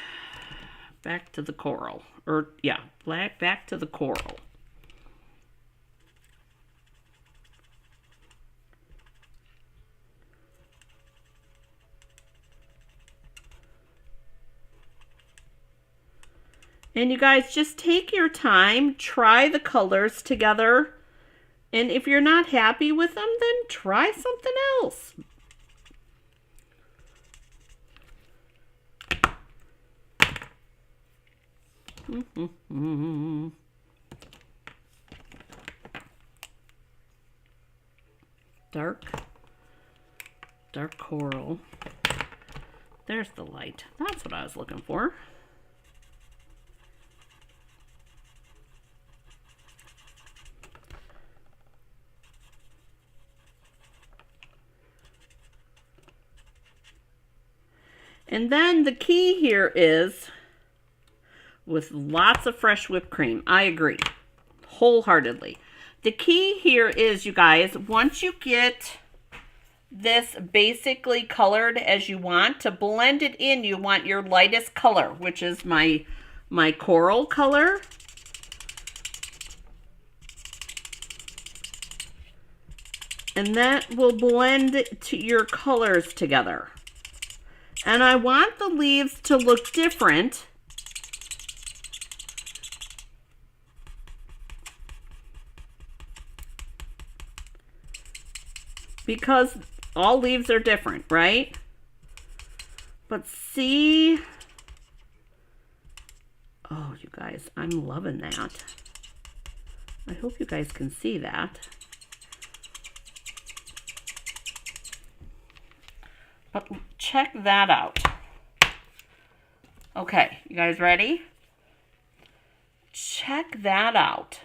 back to the coral. Or, yeah, back to the coral. And you guys, just take your time, try the colors together. And if you're not happy with them, then try something else. Dark coral. There's the light. That's what I was looking for. And then the key here is with lots of fresh whipped cream. I agree wholeheartedly. The key here is, you guys, once you get this basically colored as you want, to blend it in, you want your lightest color, which is my coral color. And that will blend to your colors together. And I want the leaves to look different. Because all leaves are different, right? But see, oh, you guys, I'm loving that. I hope you guys can see that. But check that out. Okay, you guys ready? Check that out.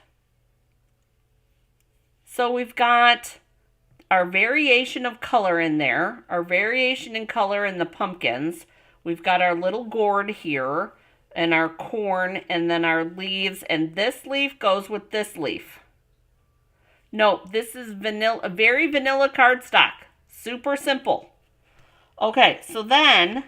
So we've got our variation of color in there, our variation in color in the pumpkins. We've got our little gourd here, and our corn, and then our leaves, and this leaf goes with this leaf. No, this is vanilla, very vanilla cardstock. Super simple. Okay, so then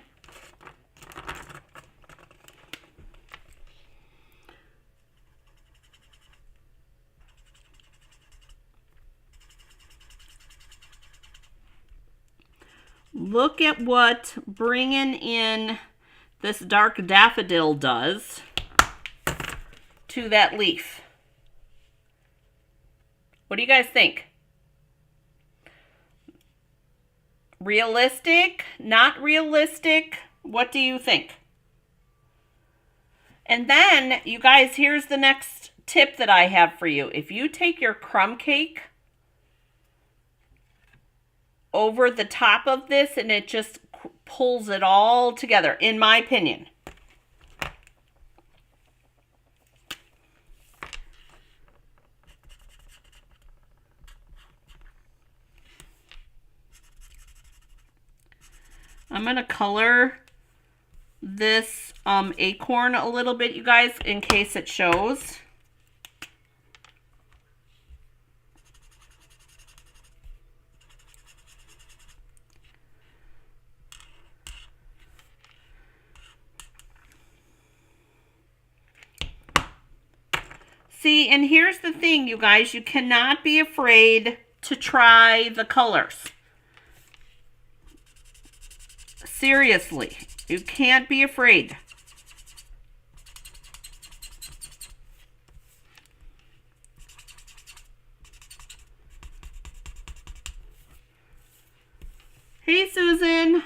look at what bringing in this dark daffodil does to that leaf. What do you guys think? Realistic? Not realistic? What do you think? And then, you guys, here's the next tip that I have for you. If you take your crumb cake over the top of this and it just pulls it all together, in my opinion. I'm going to color this acorn a little bit, you guys, in case it shows. See, and here's the thing, you guys, you cannot be afraid to try the colors. Seriously, you can't be afraid. Hey, Susan.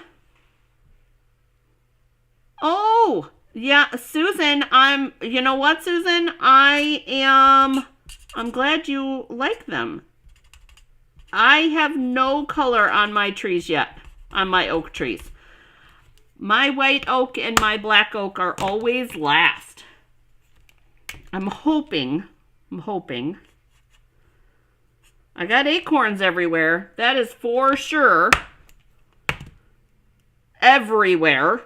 Oh, yeah, Susan, you know what, Susan? I'm glad you like them. I have no color on my trees yet, on my oak trees. My white oak and my black oak are always last. I'm hoping. I got acorns everywhere. That is for sure. Everywhere.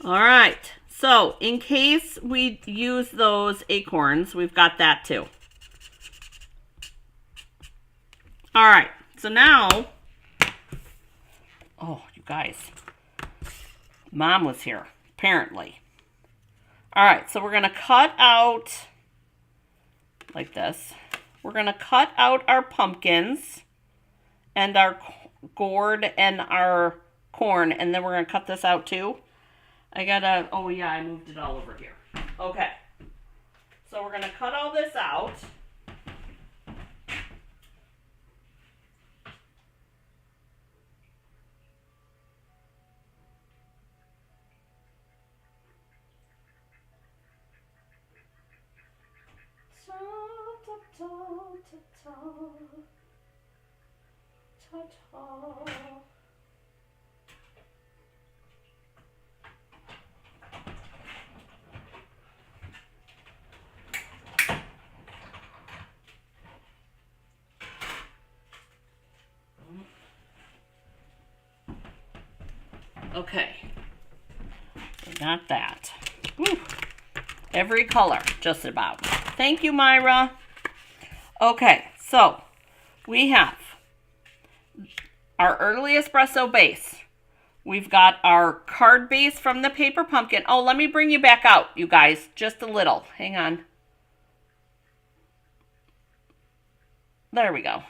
All right. So, in case we use those acorns, we've got that too. All right. So now, oh, you guys, Mom was here, apparently. All right, so we're going to cut out, like this, we're going to cut out our pumpkins and our gourd and our corn, and then we're going to cut this out too. Oh yeah, I moved it all over here. Okay, so we're going to cut all this out. Okay. We got that. Whew. Every color, just about. Thank you, Myra. Okay, so we have our early espresso base. We've got our card base from the paper pumpkin. Oh, let me bring you back out, you guys, just a little. Hang on. There we go.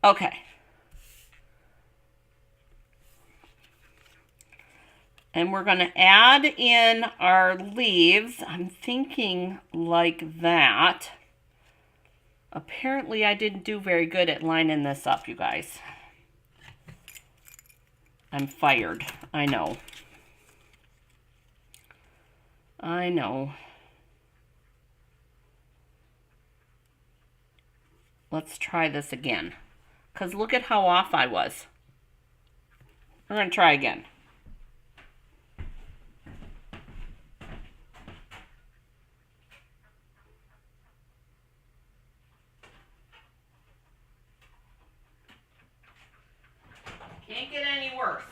Okay. And we're going to add in our leaves. I'm thinking like that. Apparently, I didn't do very good at lining this up, you guys. I'm fired. I know. I know. Let's try this again. Because look at how off I was. We're going to try again. Can't get any worse.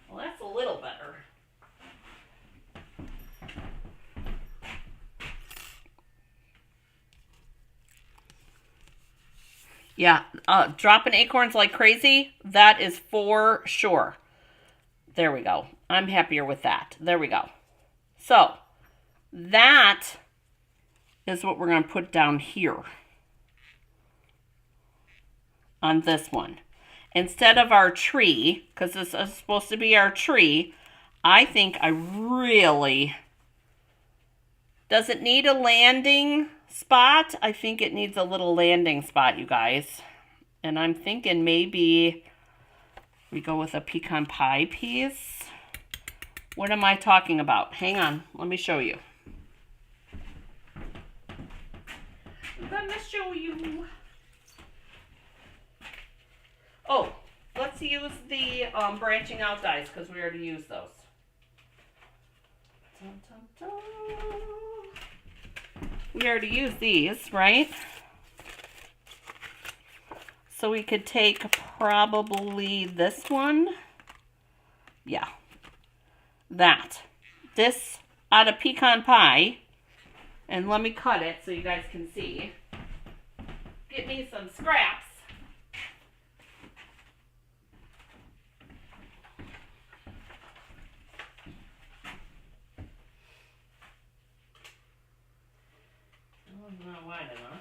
Well, that's a little better. Yeah, dropping acorns like crazy, that is for sure. There we go. I'm happier with that. There we go. So, that is what we're going to put down here on this one. Instead of our tree, because this is supposed to be our tree, I think I really... Does it need a landing spot? I think it needs a little landing spot, you guys. And I'm thinking maybe we go with a pecan pie piece. What am I talking about? Hang on, let me show you. I'm gonna show you. Oh, let's use the branching out dies because we already used those. Dun, dun, dun. We already used these, right? So we could take probably this one. Yeah. That. This out of pecan pie. And let me cut it so you guys can see. Get me some scraps. Oh, not wide enough.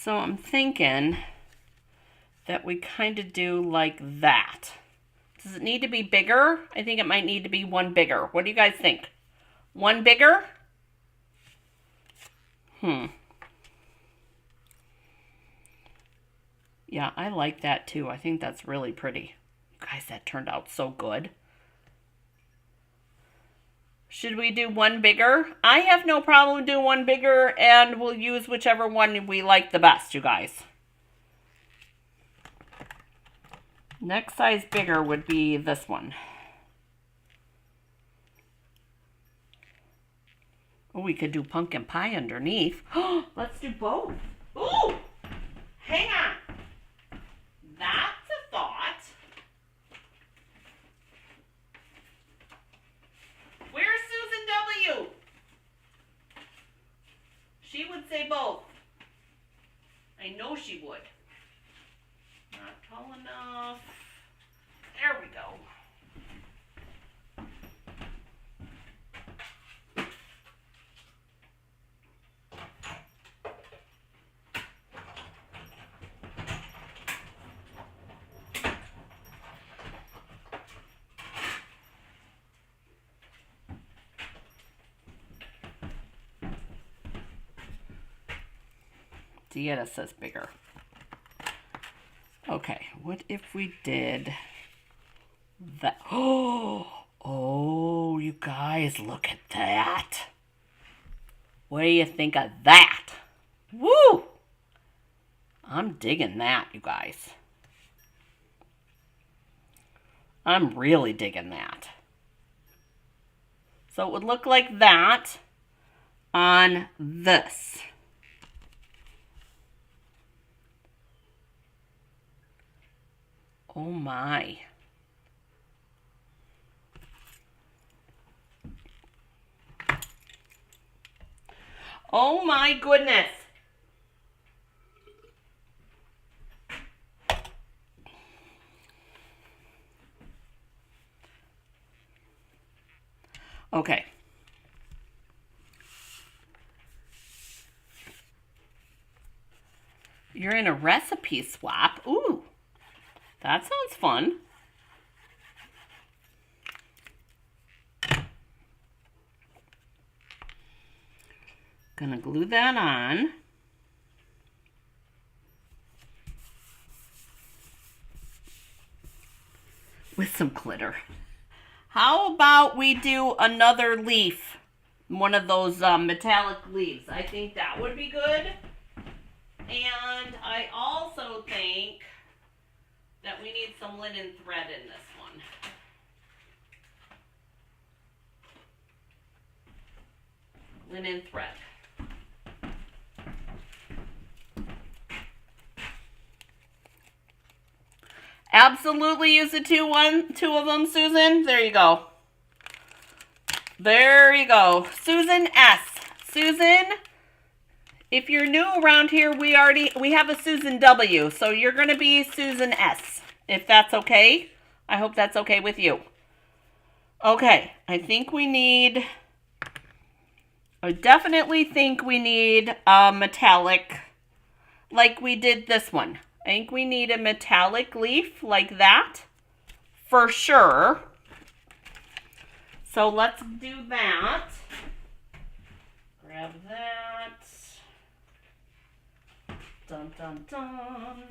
So I'm thinking that we kind of do like that. Does it need to be bigger? I think it might need to be one bigger. What do you guys think? One bigger? Yeah, I like that too. I think that's really pretty. Guys, that turned out so good. Should we do one bigger? I have no problem doing one bigger, and we'll use whichever one we like the best, you guys. Next size bigger would be this one. Oh, we could do pumpkin pie underneath. Let's do both. Ooh! Hang on. That's a thought. Where's Susan W? She would say both. I know she would. Not tall enough. There we go. Dieta says bigger. Okay. Okay, what if we did that? Oh, you guys, look at that. What do you think of that? Woo! I'm digging that, you guys. I'm really digging that. So it would look like that on this. Oh my. Oh my goodness. Okay. You're in a recipe swap. Ooh, that sounds fun. Gonna glue that on. With some glitter. How about we do another leaf? One of those metallic leaves. I think that would be good. And I also think that we need some linen thread in this one. Linen thread. Absolutely use the two of them, Susan. There you go. There you go. Susan S. Susan, if you're new around here, we have a Susan W. So you're going to be Susan S. If that's okay. I hope that's okay with you. Okay, I definitely think we need a metallic, like we did this one. I think we need a metallic leaf like that, for sure. So let's do that. Grab that. Dun, dun, dun.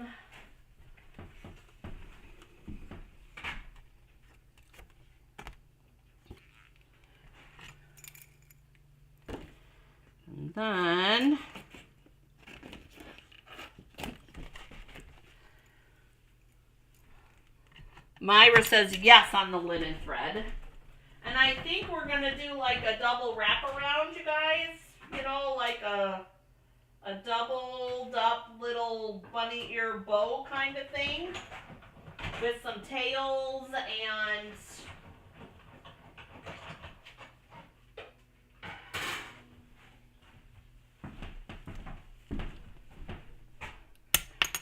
And then Myra says yes on the linen thread. And I think we're going to do like a double wraparound, you guys. You know, like a doubled up little bunny ear bow kind of thing. With some tails and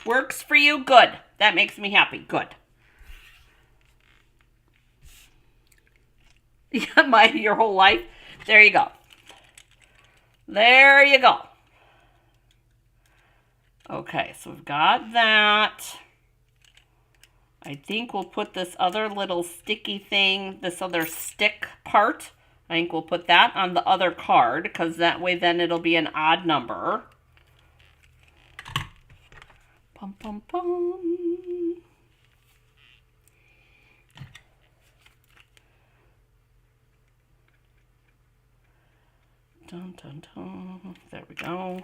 works for you? Good. That makes me happy. Good. Yeah, your whole life. There you go. There you go. Okay, so we've got that. I think we'll put this other little sticky thing, this other stick part. I think we'll put that on the other card, because that way then it'll be an odd number. Pum, pum, pum. Dun, dun, dun. There we go.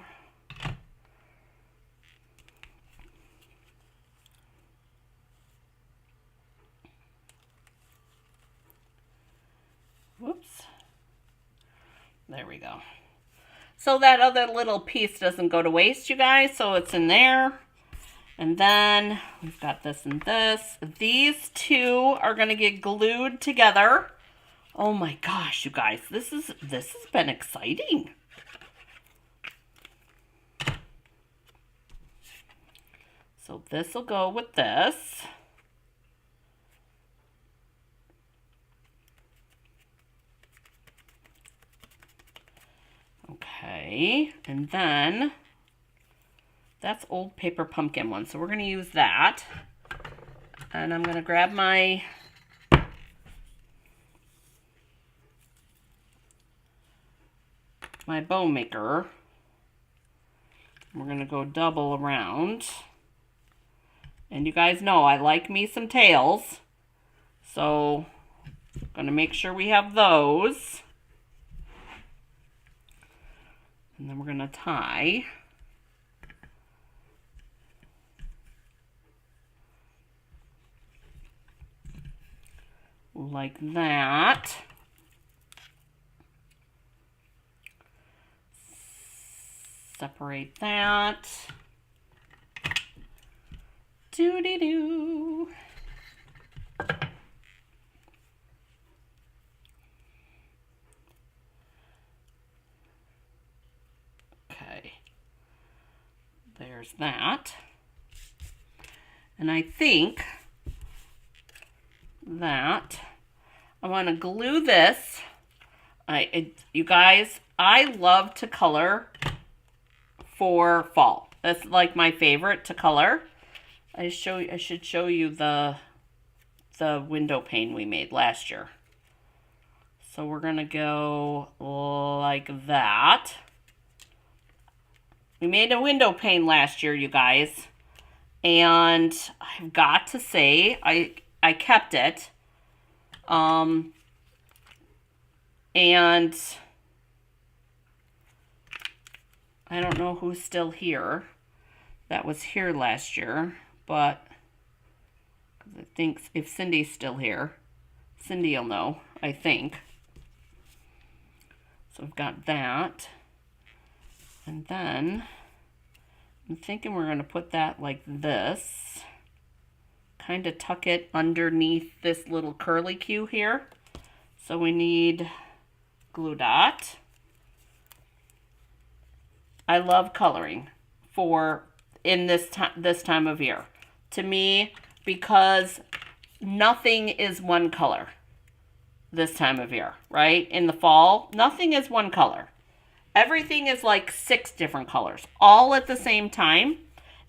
Whoops. There we go. So that other little piece doesn't go to waste, you guys. So it's in there. And then we've got this and this. These two are going to get glued together. Oh my gosh, you guys. This has been exciting. So this will go with this. Okay, and then that's old paper pumpkin one, so we're going to use that. And I'm going to grab my bow maker. We're going to go double around. And you guys know I like me some tails. So I'm going to make sure we have those. And then we're going to tie. Like that. Separate that. Doo-dee-doo. Okay. There's that. And I think that I want to glue this. You guys, I love to color for fall. That's like my favorite to color. I should show you the window pane we made last year. So we're gonna go like that. We made a window pane last year, you guys, and I've got to say I kept it. And I don't know who's still here that was here last year, but I think if Cindy's still here, Cindy will know, I think. So I've got that. And then I'm thinking we're going to put that like this. Kind of tuck it underneath this little curly Q here. So we need glue dot. I love coloring in this time of year. To me, because nothing is one color this time of year, right? In the fall, nothing is one color. Everything is like 6 different colors, all at the same time.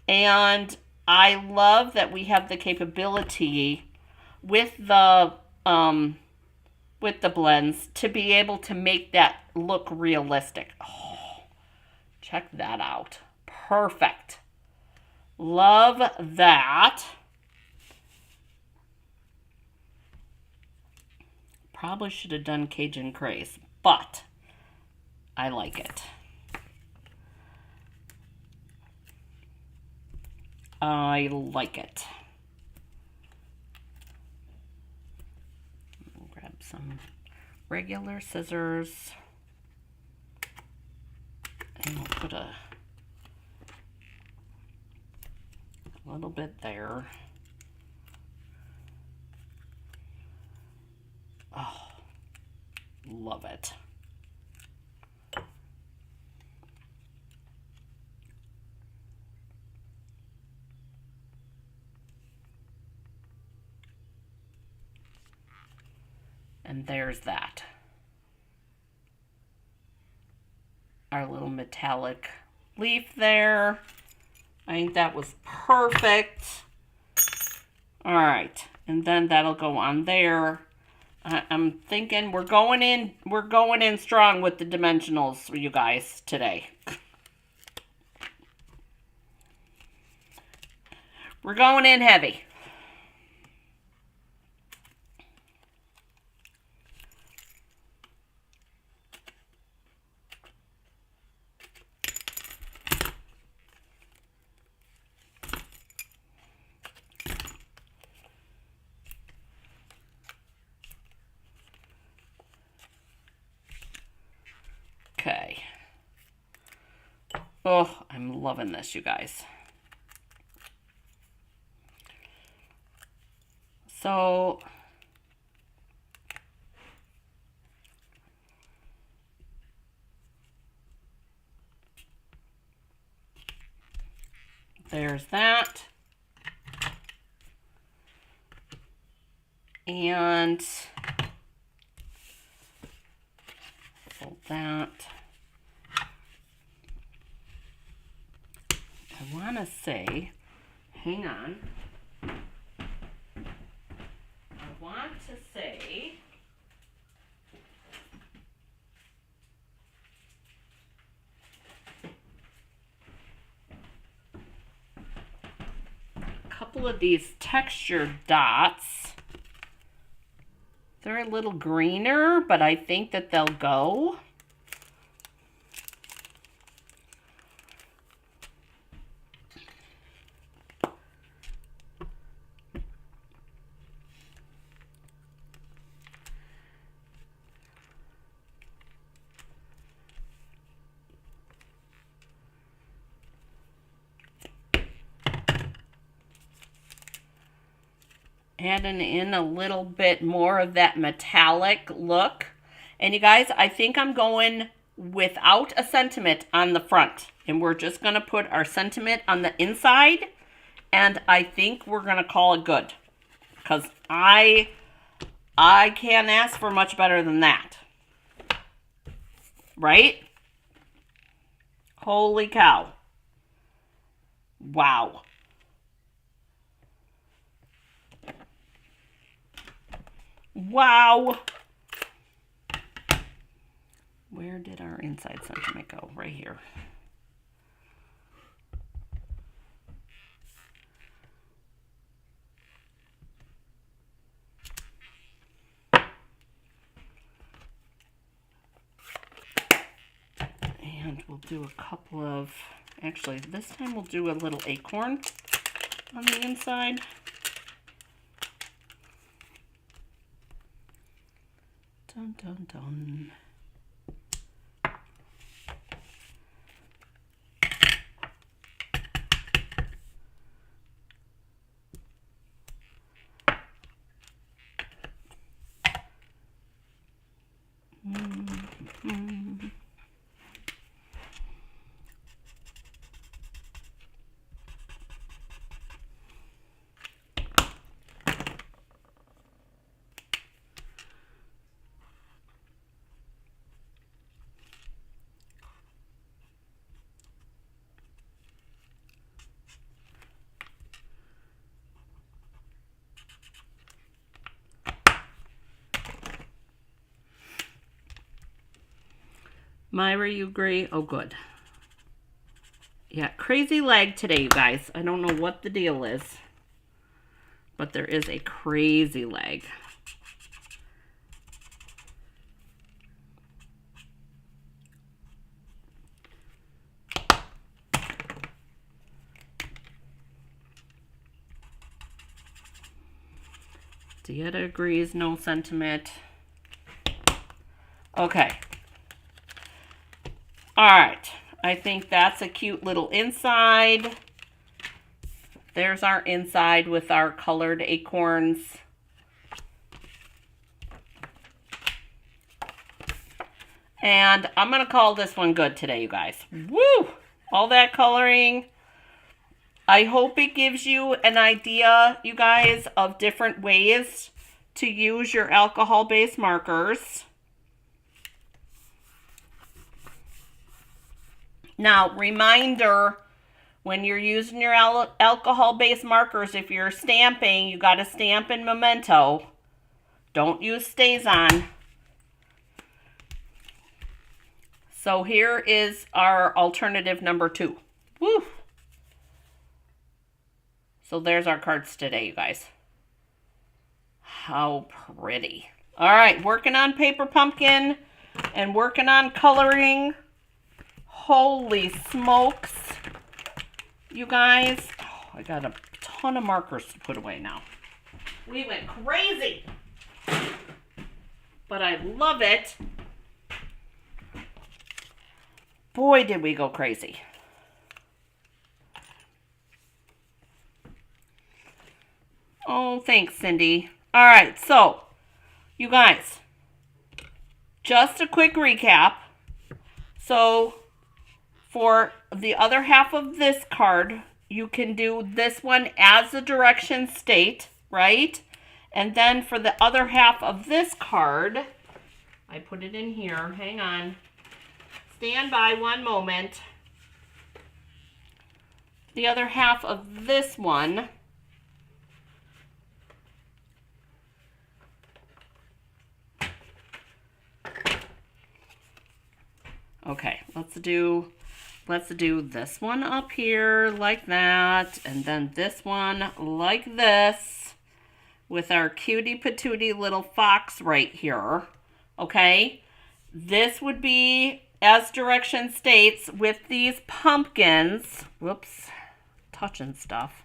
And I love that we have the capability with the blends to be able to make that look realistic. Oh, check that out. Perfect. Love that. Probably should have done Cajun Craze, but I like it. I like it. Grab some regular scissors. And we'll put a little bit there. Oh, love it. And there's that. Our little metallic leaf there. I think that was perfect. All right, and then that'll go on there. I'm thinking we're going in strong with the dimensionals for you guys today. We're going in heavy. Okay. Oh, I'm loving this, you guys. So there's that. And fold that. I want to say, hang on. I want to say, couple of these textured dots. They're a little greener, but I think that they'll go. Adding in a little bit more of that metallic look. And you guys, I think I'm going without a sentiment on the front. And we're just going to put our sentiment on the inside. And I think we're going to call it good. Because I can't ask for much better than that. Right? Holy cow. Wow. Wow. Where did our inside sentiment go? Right here. And we'll do a couple of, actually this time we'll do a little acorn on the inside. Dun, dun, dun. Mm-hmm. Myra, you agree? Oh, good. Yeah, crazy leg today, you guys. I don't know what the deal is, but there is a crazy leg. Dieta agrees, no sentiment. Okay. All right. I think that's a cute little inside. There's our inside with our colored acorns. And I'm going to call this one good today, you guys. Woo! All that coloring. I hope it gives you an idea, you guys, of different ways to use your alcohol-based markers. Now, reminder, when you're using your alcohol-based markers, if you're stamping, you got to stamp in Memento. Don't use StazOn. So here is our alternative number 2. Woo! So there's our cards today, you guys. How pretty. All right, working on paper pumpkin and working on coloring. Holy smokes, you guys. Oh, I got a ton of markers to put away now. We went crazy, but I love it. Boy, did we go crazy. Oh, thanks, Cindy. All right, so, you guys, just a quick recap. So, for the other half of this card, you can do this one as the directions state, right? And then for the other half of this card, I put it in here. Hang on. Stand by one moment. The other half of this one, okay, let's do let's do this one up here like that, and then this one like this, with our cutie patootie little fox right here, okay? This would be, as direction states, with these pumpkins. Whoops, touching stuff.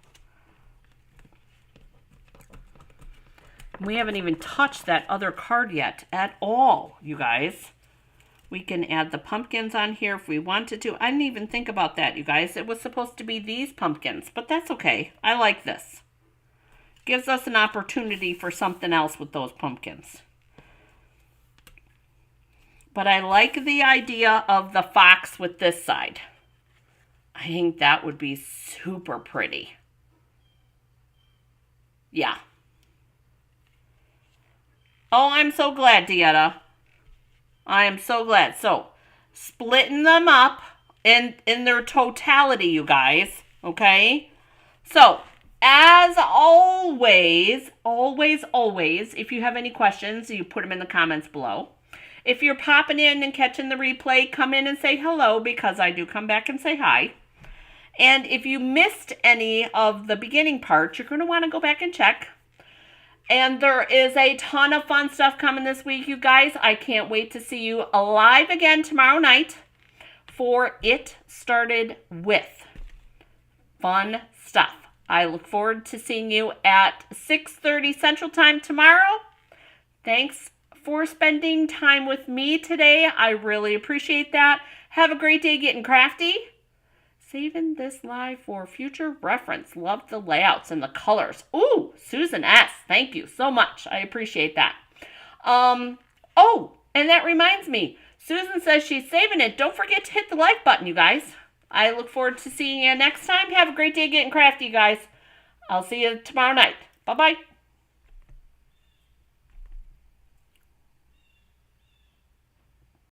We haven't even touched that other card yet at all, you guys. We can add the pumpkins on here if we wanted to. I didn't even think about that, you guys. It was supposed to be these pumpkins, but that's okay. I like this. Gives us an opportunity for something else with those pumpkins. But I like the idea of the fox with this side. I think that would be super pretty. Yeah. Oh, I'm so glad, Dieta. I am so glad. So, splitting them up in their totality, you guys. Okay? So, as always, if you have any questions, you put them in the comments below. If you're popping in and catching the replay, come in and say hello, because I do come back and say hi. And if you missed any of the beginning parts, you're going to want to go back and check. And there is a ton of fun stuff coming this week, you guys. I can't wait to see you live again tomorrow night for It Started With. Fun stuff. I look forward to seeing you at 6:30 Central Time tomorrow. Thanks for spending time with me today. I really appreciate that. Have a great day getting crafty. Saving this live for future reference. Love the layouts and the colors. Ooh, Susan S. Thank you so much. I appreciate that. Oh, and that reminds me. Susan says she's saving it. Don't forget to hit the like button, you guys. I look forward to seeing you next time. Have a great day getting crafty, guys. I'll see you tomorrow night. Bye-bye.